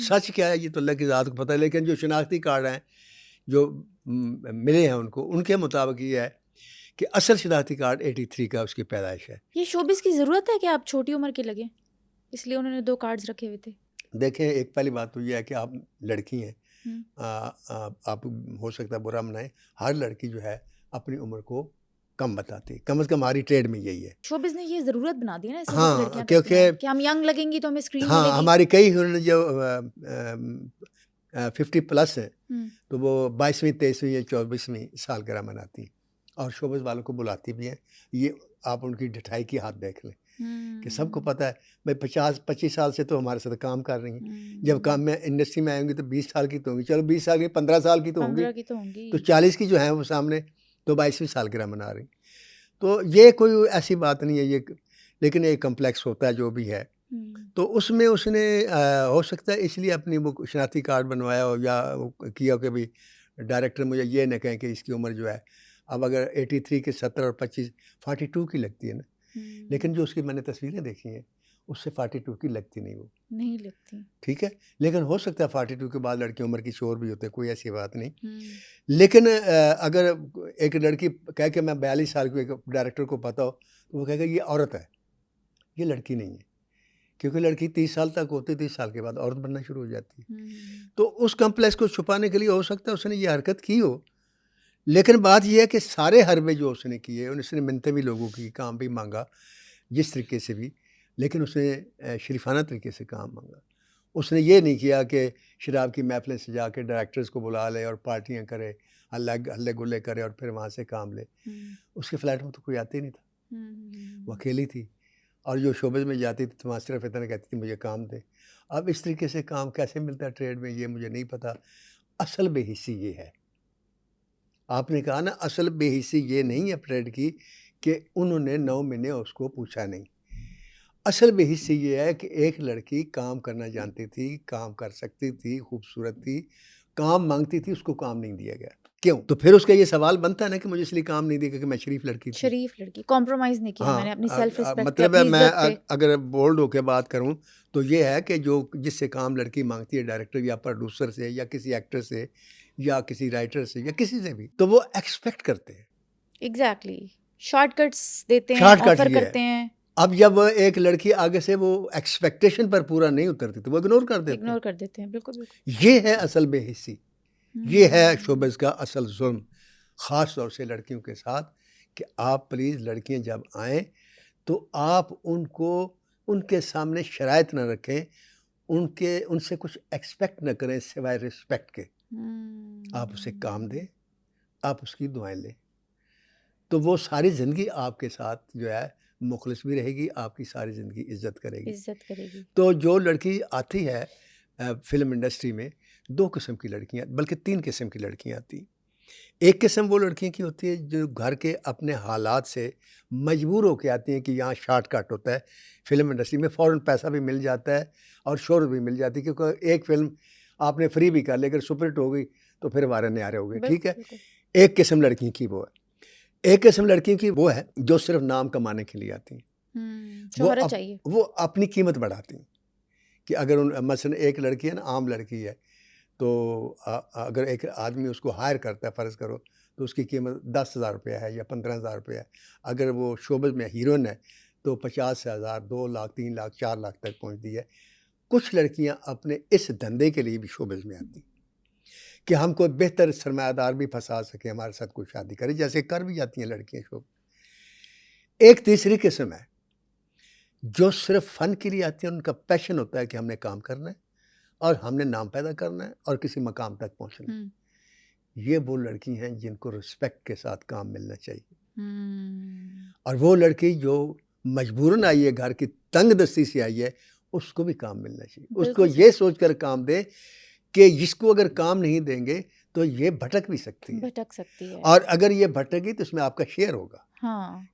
سچ کیا ہے یہ تو اللہ کی ذات کو پتہ ہے، لیکن جو شناختی کارڈ ہیں جو ملے ہیں ان کو، ان کے مطابق یہ ہے کہ اصل شناختی کارڈ 83 کا اس کی پیدائش ہے۔ یہ شوبز کی ضرورت ہے کہ آپ چھوٹی عمر کے لگیں، اس لیے انہوں نے 2 کارڈز رکھے ہوئے تھے؟ دیکھیں، ایک پہلی بات تو یہ ہے کہ آپ لڑکی ہیں، آپ ہو سکتا ہے برا منائیں، ہر لڑکی جو ہے اپنی عمر کو کم بتاتی، کم از کم ہماری ٹریڈ میں یہی ہے۔ شوبز نے یہ ضرورت بنا دی ہے نا اس وجہ سے ہاں، لڑکیاں کرتی کیونکہ ہیں کہ ہم ینگ لگیں گی تو ہمیں اسکرین ملے ہاں گی۔ ہماری کئی ہیروئن جو 50 پلس ہیں تو وہ 22ویں 23ویں یا 24ویں سالگرہ مناتی ہیں، اور شوبز والوں کو بلاتی بھی ہیں۔ یہ آپ ان کی ڈٹھائی کی ہاتھ دیکھ لیں کہ سب کو پتہ ہے بھائی 25 سال سے تو ہمارے ساتھ کام کر رہی ہیں، جب کام میں انڈسٹری میں آئیں گی تو 20 سال کی تو ہوں گی، چلو 20 سال کی 15 سال کی تو ہوں گی، 15 کی تو ہوں گی، تو 40 کی جو ہیں وہ سامنے تو 22ویں سالگرہ منا رہی۔ تو یہ کوئی ایسی بات نہیں ہے، یہ لیکن ایک کمپلیکس ہوتا ہے جو بھی ہے، تو اس میں اس نے ہو سکتا ہے اس لیے اپنی وہ شناختی کارڈ بنوایا ہو، یا کیا کہ بھی ڈائریکٹر مجھے یہ نہ کہیں کہ اس کی عمر جو ہے اب اگر 83 کے 70 اور 25 42 کی لگتی ہے نا، لیکن جو اس کی میں نے تصویریں دیکھی ہیں اس سے 42 کی لگتی نہیں، وہ نہیں لگتی، ٹھیک ہے، لیکن ہو سکتا ہے 42 کے بعد لڑکی عمر کی شور بھی ہوتے، کوئی ایسی بات نہیں۔ لیکن اگر ایک لڑکی کہہ کہ میں 42 سال کی، ایک ڈائریکٹر کو پتہ ہو تو وہ کہے گا یہ عورت ہے، یہ لڑکی نہیں ہے، کیونکہ لڑکی 30 سال تک ہوتی، 30 سال کے بعد عورت بننا شروع ہو جاتی ہے۔ تو اس کمپلیکس کو چھپانے کے لیے ہو سکتا ہے اس نے یہ حرکت کی ہو، لیکن بات یہ ہے کہ سارے حربے جو اس نے کیے، اس نے منتیں بھی لوگوں کی، کام بھی مانگا جس طریقے سے بھی، لیکن اس نے شریفانہ طریقے سے کام مانگا۔ اس نے یہ نہیں کیا کہ شراب کی محفلیں سجا کے ڈائریکٹرز کو بلا لے اور پارٹیاں کرے، ہلے گلے کرے اور پھر وہاں سے کام لے۔ اس کے فلیٹ میں تو کوئی آتے ہی نہیں تھا، وہ اکیلی تھی، اور جو شعبے میں جاتی تھی تو وہاں صرف اتنا کہتی تھی مجھے کام دے۔ اب اس طریقے سے کام کیسے ملتا ہے ٹریڈ میں، یہ مجھے نہیں پتہ۔ اصل بے حسی یہ ہے، آپ نے کہا نا اصل بے حسی یہ نہیں ہے ٹریڈ کی کہ انہوں نے 9 مہینے اس کو پوچھا نہیں۔ اصل بے حسی یہ ہے کہ ایک لڑکی کام کرنا جانتی تھی، کام کر سکتی تھی، خوبصورت تھی، کام مانگتی تھی، اس کو کام نہیں دیا گیا۔ کیوں؟ تو پھر اس کا یہ سوال بنتا ہے نا کہ مجھے اس لیے کام نہیں دیا کہ میں شریف لڑکی تھی. شریف لڑکی کمپرومائز نہیں کیا میں نے اپنی سیلف رسپیکٹ پہ، مطلب ہے اپنی میں عزت پہ. اگر بولڈ ہو کے بات کروں تو یہ ہے کہ جو جس سے کام لڑکی مانگتی ہے ڈائریکٹر یا پروڈیوسر سے یا کسی ایکٹر سے یا کسی رائٹر سے یا کسی سے بھی، تو وہ ایکسپیکٹ کرتے ہیں. ایگزیکٹلی شارٹ کٹس دیتے ہیں، شارٹ کٹ آفر یہ کرتے ہے. ہیں، اب جب ایک لڑکی آگے سے وہ ایکسپیکٹیشن پر پورا نہیں اترتی تو وہ اگنور کر دیتے ہیں. اگنور کر دیتے ہیں. بالکل بالکل. یہ ہے اصل بے حسی، یہ ہے شوبز کا اصل ظلم، خاص طور سے لڑکیوں کے ساتھ، کہ آپ پلیز لڑکیاں جب آئیں تو آپ ان کے سامنے شرائط نہ رکھیں، ان سے کچھ ایکسپیکٹ نہ کریں سوائے رسپیکٹ کے. آپ اسے کام دیں، آپ اس کی دعائیں لیں، تو وہ ساری زندگی آپ کے ساتھ جو ہے مخلص بھی رہے گی، آپ کی ساری زندگی عزت کرے گی. عزت کرے گی. تو جو لڑکی آتی ہے فلم انڈسٹری میں، 2 قسم کی لڑکیاں، بلکہ 3 قسم کی لڑکیاں آتی ہیں. ایک قسم وہ لڑکیاں کی ہوتی ہے جو گھر کے اپنے حالات سے مجبور ہو کے آتی ہیں کہ یہاں شارٹ کٹ ہوتا ہے فلم انڈسٹری میں، فوراً پیسہ بھی مل جاتا ہے اور شہرت بھی مل جاتی ہے، کیونکہ ایک فلم آپ نے فری بھی کر لی، اگر سپر ہٹ ہو گئی تو پھر وارے نیارے ہو گئے. ٹھیک ہے. بالکل. ایک قسم لڑکی کی وہ ہے. ایک قسم لڑکی کی وہ ہے جو صرف نام کمانے کے لیے آتی ہیں. شہرت چاہیے. وہ اپنی قیمت بڑھاتی ہیں کہ اگر مثلا ایک لڑکی ہے نا، عام لڑکی ہے، تو اگر ایک آدمی اس کو ہائر کرتا ہے، فرض کرو، تو اس کی قیمت 10,000 روپیہ ہے یا 15,000 روپیہ ہے. اگر وہ شوبز میں ہیروئن ہے تو 50,000، 2 لاکھ، 3 لاکھ، 4 لاکھ تک پہنچتی ہے. کچھ لڑکیاں اپنے اس دھندے کے لیے بھی شوبز میں آتی ہیں کہ ہم کوئی بہتر سرمایہ دار بھی پھنسا سکیں، ہمارے ساتھ کوئی شادی کرے، جیسے کر بھی جاتی ہیں لڑکیاں شوبز. ایک تیسری قسم ہے جو صرف فن کے لیے آتی ہیں، ان کا پیشن ہوتا ہے کہ ہم نے کام کرنا ہے اور ہم نے نام پیدا کرنا ہے اور کسی مقام تک پہنچنا ہے. یہ وہ لڑکی ہیں جن کو رسپیکٹ کے ساتھ کام ملنا چاہیے. اور وہ لڑکی جو مجبوراً آئی ہے، گھر کی تنگ دستی سے آئی ہے، اس کو بھی کام ملنا چاہیے. اس کو یہ سوچ کر کام دے کہ جس کو اگر کام نہیں دیں گے تو یہ بھٹک بھی سکتی ہے، اور اگر یہ بھٹک گئی تو اس میں آپ کا شیئر ہوگا.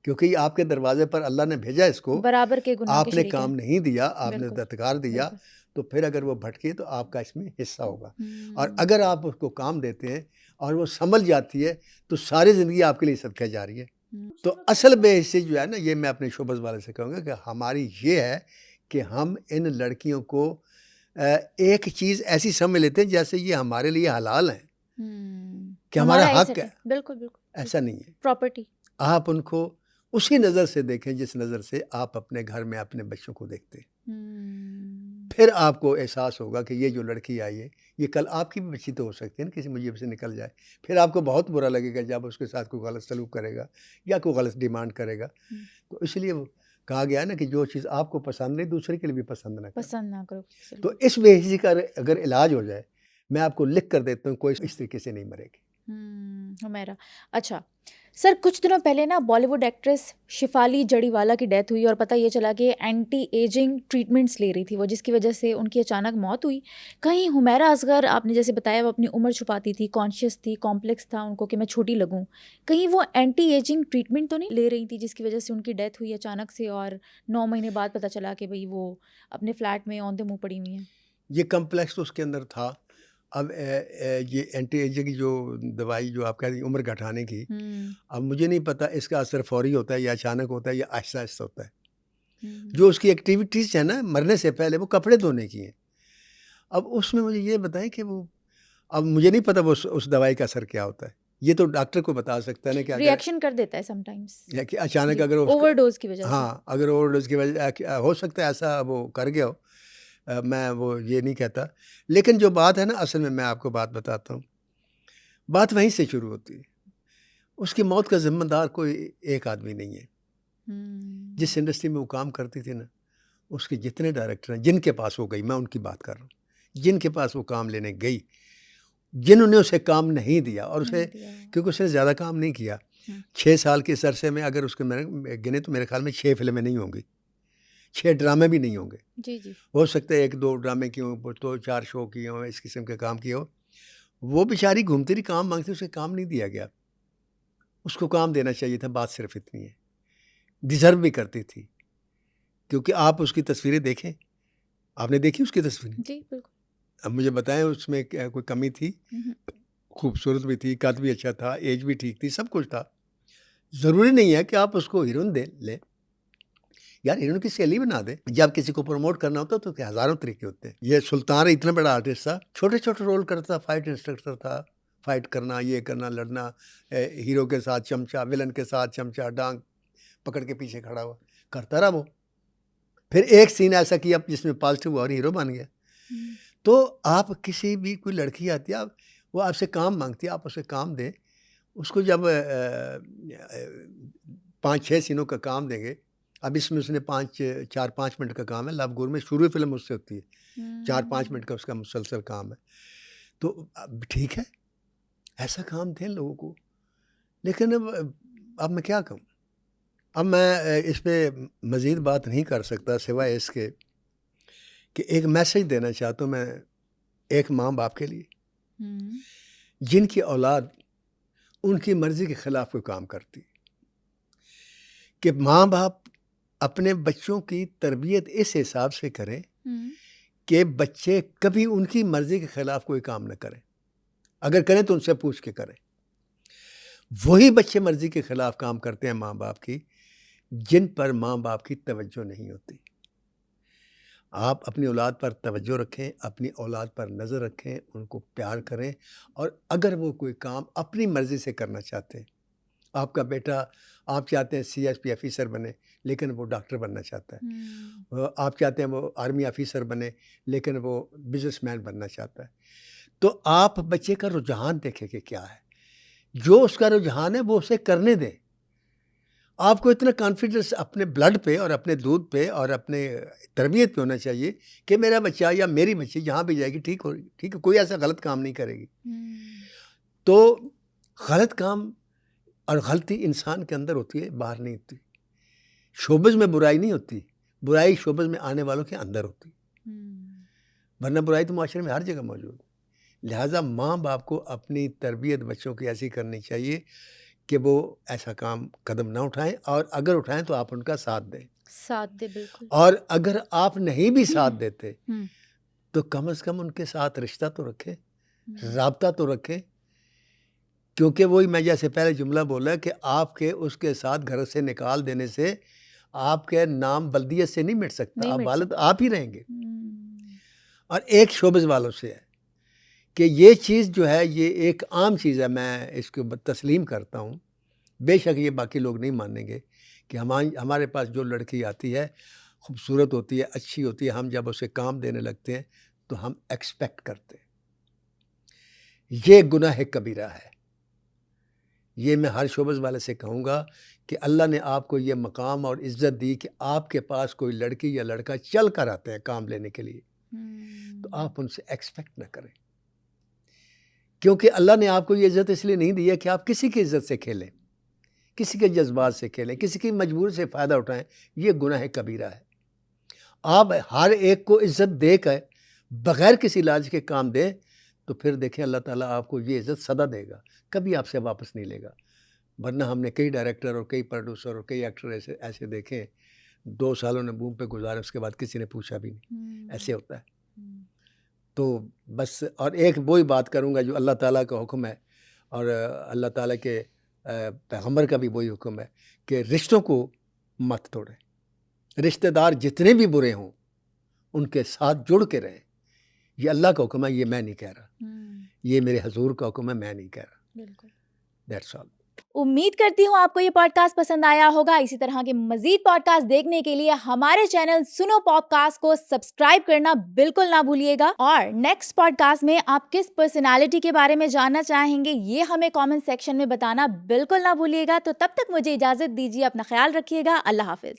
کیونکہ یہ آپ کے دروازے پر اللہ نے بھیجا اس کو، برابر کے گناہ آپ نے کام نہیں دیا، آپ نے دتکار دیا، بالکل. تو پھر اگر وہ بھٹکی تو آپ کا اس میں حصہ ہوگا. اور اگر آپ اس کو کام دیتے ہیں اور وہ سنبھل جاتی ہے تو ساری زندگی آپ کے لیے صدقہ جاری ہے. تو اصل بے حسی جو ہے نا، یہ میں اپنے شعبز والے سے کہوں گا کہ ہماری یہ ہے کہ ہم ان لڑکیوں کو ایک چیز ایسی سمجھ لیتے ہیں جیسے یہ ہمارے لیے حلال ہیں، کہ ہمارا حق ہے. بالکل بالکل ایسا نہیں ہے. پراپرٹی. آپ ان کو اسی نظر سے دیکھیں جس نظر سے آپ اپنے گھر میں اپنے بچوں کو دیکھتے ہیں. پھر آپ کو احساس ہوگا کہ یہ جو لڑکی آئی ہے یہ کل آپ کی بھی بچی تو ہو سکتی ہے نا، کسی مجیب سے نکل جائے. پھر آپ کو بہت برا لگے گا جب اس کے ساتھ کوئی غلط سلوک کرے گا یا کوئی غلط ڈیمانڈ کرے گا. تو اس لیے وہ کہا گیا نا کہ جو چیز آپ کو پسند نہیں دوسرے کے لیے بھی پسند نہ کرو. تو اس بے حسی کا اگر علاج ہو جائے، میں آپ کو لکھ کر دیتا ہوں، کوئی اس طریقے سے نہیں مرے گی. ہمیرا. اچھا سر، کچھ دنوں پہلے نا بالی ووڈ ایکٹریس شفالی جڑیوالا کی ڈیتھ ہوئی اور پتہ یہ چلا کہ اینٹی ایجنگ ٹریٹمنٹس لے رہی تھی وہ، جس کی وجہ سے ان کی اچانک موت ہوئی. کہیں حمیرہ اصغر، آپ نے جیسے بتایا، وہ اپنی عمر چھپاتی تھی، کانشیس تھی، کمپلیکس تھا ان کو کہ میں چھوٹی لگوں، کہیں وہ اینٹی ایجنگ ٹریٹمنٹ تو نہیں لے رہی تھی جس کی وجہ سے ان کی ڈیتھ ہوئی اچانک سے، اور 9 مہینے بعد پتہ چلا کہ بھئی وہ اپنے فلیٹ میں اون دے منہ پڑی ہوئی ہیں؟ یہ کمپلیکس تو اس کے اندر تھا. اب یہ اینٹی ایجنگ کی جو دوائی جو آپ کہہ رہی ہیں عمر گھٹانے کی، اب مجھے نہیں پتہ اس کا اثر فوری ہوتا ہے یا اچانک ہوتا ہے یا آہستہ آہستہ ہوتا ہے. جو اس کی ایکٹیویٹیز ہیں نا مرنے سے پہلے، وہ کپڑے دھونے کی ہیں. اب اس میں مجھے یہ بتائیں کہ وہ، اب مجھے نہیں پتہ وہ اس دوائی کا اثر کیا ہوتا ہے. یہ تو ڈاکٹر کو بتا سکتا ہے نا کہ ری ایکشن کر دیتا ہے سم ٹائمز، کہ اچانک اگر اوور ڈوز کی وجہ سے. ہاں، اگر اوور ڈوز کی وجہ ہو سکتا ہے ایسا وہ کر گیا ہو. میں وہ یہ نہیں کہتا، لیکن جو بات ہے نا، اصل میں آپ کو بات بتاتا ہوں، بات وہیں سے شروع ہوتی ہے. اس کی موت کا ذمہ دار کوئی ایک آدمی نہیں ہے. جس انڈسٹری میں وہ کام کرتی تھی نا، اس کے جتنے ڈائریکٹر ہیں جن کے پاس وہ گئی، میں ان کی بات کر رہا ہوں، جن کے پاس وہ کام لینے گئی، جنہوں نے اسے کام نہیں دیا، اور اسے کیونکہ اس نے زیادہ کام نہیں کیا 6 سال کے اس عرصے میں، اگر اس کے میں گنے تو میرے خیال میں 6 فلمیں نہیں ہوں گی، 6 ڈرامے بھی نہیں ہوں گے. جی ہو سکتا ہے 1-2 ڈرامے کی ہوں، تو 4 شو کیے ہوں، اس قسم کے کام کیے ہو. وہ بیچاری گھومتی رہی، کام مانگتی، اسے کام نہیں دیا گیا. اس کو کام دینا چاہیے تھا. بات صرف اتنی ہے. ڈیزرو بھی کرتی تھی، کیونکہ آپ اس کی تصویریں دیکھیں. آپ نے دیکھی اس کی تصویریں؟ جی بالکل. اب مجھے بتائیں اس میں کوئی کمی تھی؟ خوبصورت بھی تھی، قد بھی اچھا تھا، ایج بھی ٹھیک تھی، سب کچھ تھا. ضروری نہیں ہے کہ آپ اس کو ہیروئن دے لیں. یار ہیروئن کی سہیلی بنا دیں. جب کسی کو پروموٹ کرنا ہوتا تو ہزاروں طریقے ہوتے ہیں. یہ سلطان اتنا بڑا آرٹسٹ تھا، چھوٹے چھوٹے رول کرتا تھا، فائٹ انسٹرکٹر تھا، فائٹ کرنا، یہ کرنا، لڑنا، ہیرو کے ساتھ چمچا، ولن کے ساتھ چمچا، ڈانگ پکڑ کے پیچھے کھڑا ہوا کرتا رہا وہ. پھر ایک سین ایسا کیا جس میں پازیٹیو ہوا اور ہیرو بن گیا. تو آپ کسی بھی کوئی لڑکی آتی ہے، وہ آپ سے کام مانگتی ہے، آپ اسے کام دیں. اس کو جب 5-6 سینوں کا کام دیں گے، اب اس میں اس نے 4-5 منٹ کا کام ہے. لو گور میں شروع فلم اس سے ہوتی ہے، 4-5 منٹ کا اس کا مسلسل کام ہے. تو اب ٹھیک ہے، ایسا کام دیں لوگوں کو. لیکن اب میں کیا کہوں؟ اب میں اس پہ مزید بات نہیں کر سکتا سوائے اس کے کہ ایک میسج دینا چاہتا ہوں میں ایک ماں باپ کے لیے جن کی اولاد ان کی مرضی کے خلاف کوئی کام کرتی، کہ ماں باپ اپنے بچوں کی تربیت اس حساب سے کریں کہ بچے کبھی ان کی مرضی کے خلاف کوئی کام نہ کریں. اگر کریں تو ان سے پوچھ کے کریں. وہی بچے مرضی کے خلاف کام کرتے ہیں ماں باپ کی جن پر ماں باپ کی توجہ نہیں ہوتی. آپ اپنی اولاد پر توجہ رکھیں، اپنی اولاد پر نظر رکھیں، ان کو پیار کریں. اور اگر وہ کوئی کام اپنی مرضی سے کرنا چاہتے ہیں، آپ کا بیٹا آپ چاہتے ہیں CSP آفیسر بنے لیکن وہ ڈاکٹر بننا چاہتا ہے، آپ چاہتے ہیں وہ آرمی آفیسر بنے لیکن وہ بزنس مین بننا چاہتا ہے، تو آپ بچے کا رجحان دیکھیں کہ کیا ہے. جو اس کا رجحان ہے وہ اسے کرنے دیں. آپ کو اتنا کانفیڈنس اپنے بلڈ پہ اور اپنے دودھ پہ اور اپنے تربیت پہ ہونا چاہیے کہ میرا بچہ یا میری بچی جہاں بھی جائے گی ٹھیک ہو، ٹھیک ہے، کوئی ایسا غلط کام نہیں کرے گی. تو غلط کام اور غلطی انسان کے اندر ہوتی ہے، باہر نہیں ہوتی. شوبز میں برائی نہیں ہوتی، برائی شوبز میں آنے والوں کے اندر ہوتی، ورنہ برائی تو معاشرے میں ہر جگہ موجود ہے. لہٰذا ماں باپ کو اپنی تربیت بچوں کی ایسی کرنی چاہیے کہ وہ ایسا کام قدم نہ اٹھائیں، اور اگر اٹھائیں تو آپ ان کا ساتھ دیں. بالکل. اور اگر آپ نہیں بھی ساتھ دیتے تو کم از کم ان کے ساتھ رشتہ تو رکھیں، رابطہ تو رکھیں. کیونکہ وہی میں جیسے پہلے جملہ بولا کہ آپ کے اس کے ساتھ گھر سے نکال دینے سے آپ کے نام بلدیت سے نہیں مٹ سکتا، آپ والد آپ ہی رہیں گے. اور ایک شعبز والوں سے ہے کہ یہ چیز جو ہے یہ ایک عام چیز ہے، میں اس کو تسلیم کرتا ہوں. بے شک یہ باقی لوگ نہیں مانیں گے کہ ہمارے پاس جو لڑکی آتی ہے خوبصورت ہوتی ہے، اچھی ہوتی ہے، ہم جب اسے کام دینے لگتے ہیں تو ہم ایکسپیکٹ کرتے ہیں. یہ گناہ کبیرہ ہے. یہ میں ہر شعبز والے سے کہوں گا کہ اللہ نے آپ کو یہ مقام اور عزت دی کہ آپ کے پاس کوئی لڑکی یا لڑکا چل کر آتے ہیں کام لینے کے لیے، تو آپ ان سے ایکسپیکٹ نہ کریں. کیونکہ اللہ نے آپ کو یہ عزت اس لیے نہیں دی ہے کہ آپ کسی کی عزت سے کھیلیں، کسی کے جذبات سے کھیلیں، کسی کی مجبوری سے فائدہ اٹھائیں. یہ گناہ کبیرہ ہے. آپ ہر ایک کو عزت دے کر بغیر کسی لالچ کے کام دیں تو پھر دیکھیں اللہ تعالیٰ آپ کو یہ عزت سدا دے گا، کبھی آپ سے واپس نہیں لے گا. ورنہ ہم نے کئی ڈائریکٹر اور کئی پروڈیوسر اور کئی ایکٹر ایسے دیکھے 2 سال نے بوم پہ گزارے، اس کے بعد کسی نے پوچھا بھی نہیں. ایسے ہوتا ہے. تو بس اور ایک وہی بات کروں گا جو اللہ تعالیٰ کا حکم ہے اور اللہ تعالیٰ کے پیغمبر کا بھی وہی حکم ہے کہ رشتوں کو مت توڑیں. رشتہ دار جتنے بھی برے ہوں ان کے ساتھ جڑ کے رہیں. یہ اللہ کا حکم ہے، یہ میں نہیں کہہ رہا، یہ میرے حضور کا حکم ہے، میں نہیں کہہ رہا. بالکل. That's all. امید کرتی ہوں آپ کو یہ پوڈ کاسٹ پسند آیا ہوگا. اسی طرح کے مزید پوڈ کاسٹ دیکھنے کے لیے ہمارے چینل سنو پوڈ کاسٹ کو سبسکرائب کرنا بالکل نہ بھولیے گا. اور نیکسٹ پوڈ کاسٹ میں آپ کس پرسنالٹی کے بارے میں جاننا چاہیں گے یہ ہمیں کامنٹ سیکشن میں بتانا بالکل نہ بھولیے گا. تو تب تک مجھے اجازت دیجیے، اپنا خیال رکھیے گا. اللہ حافظ.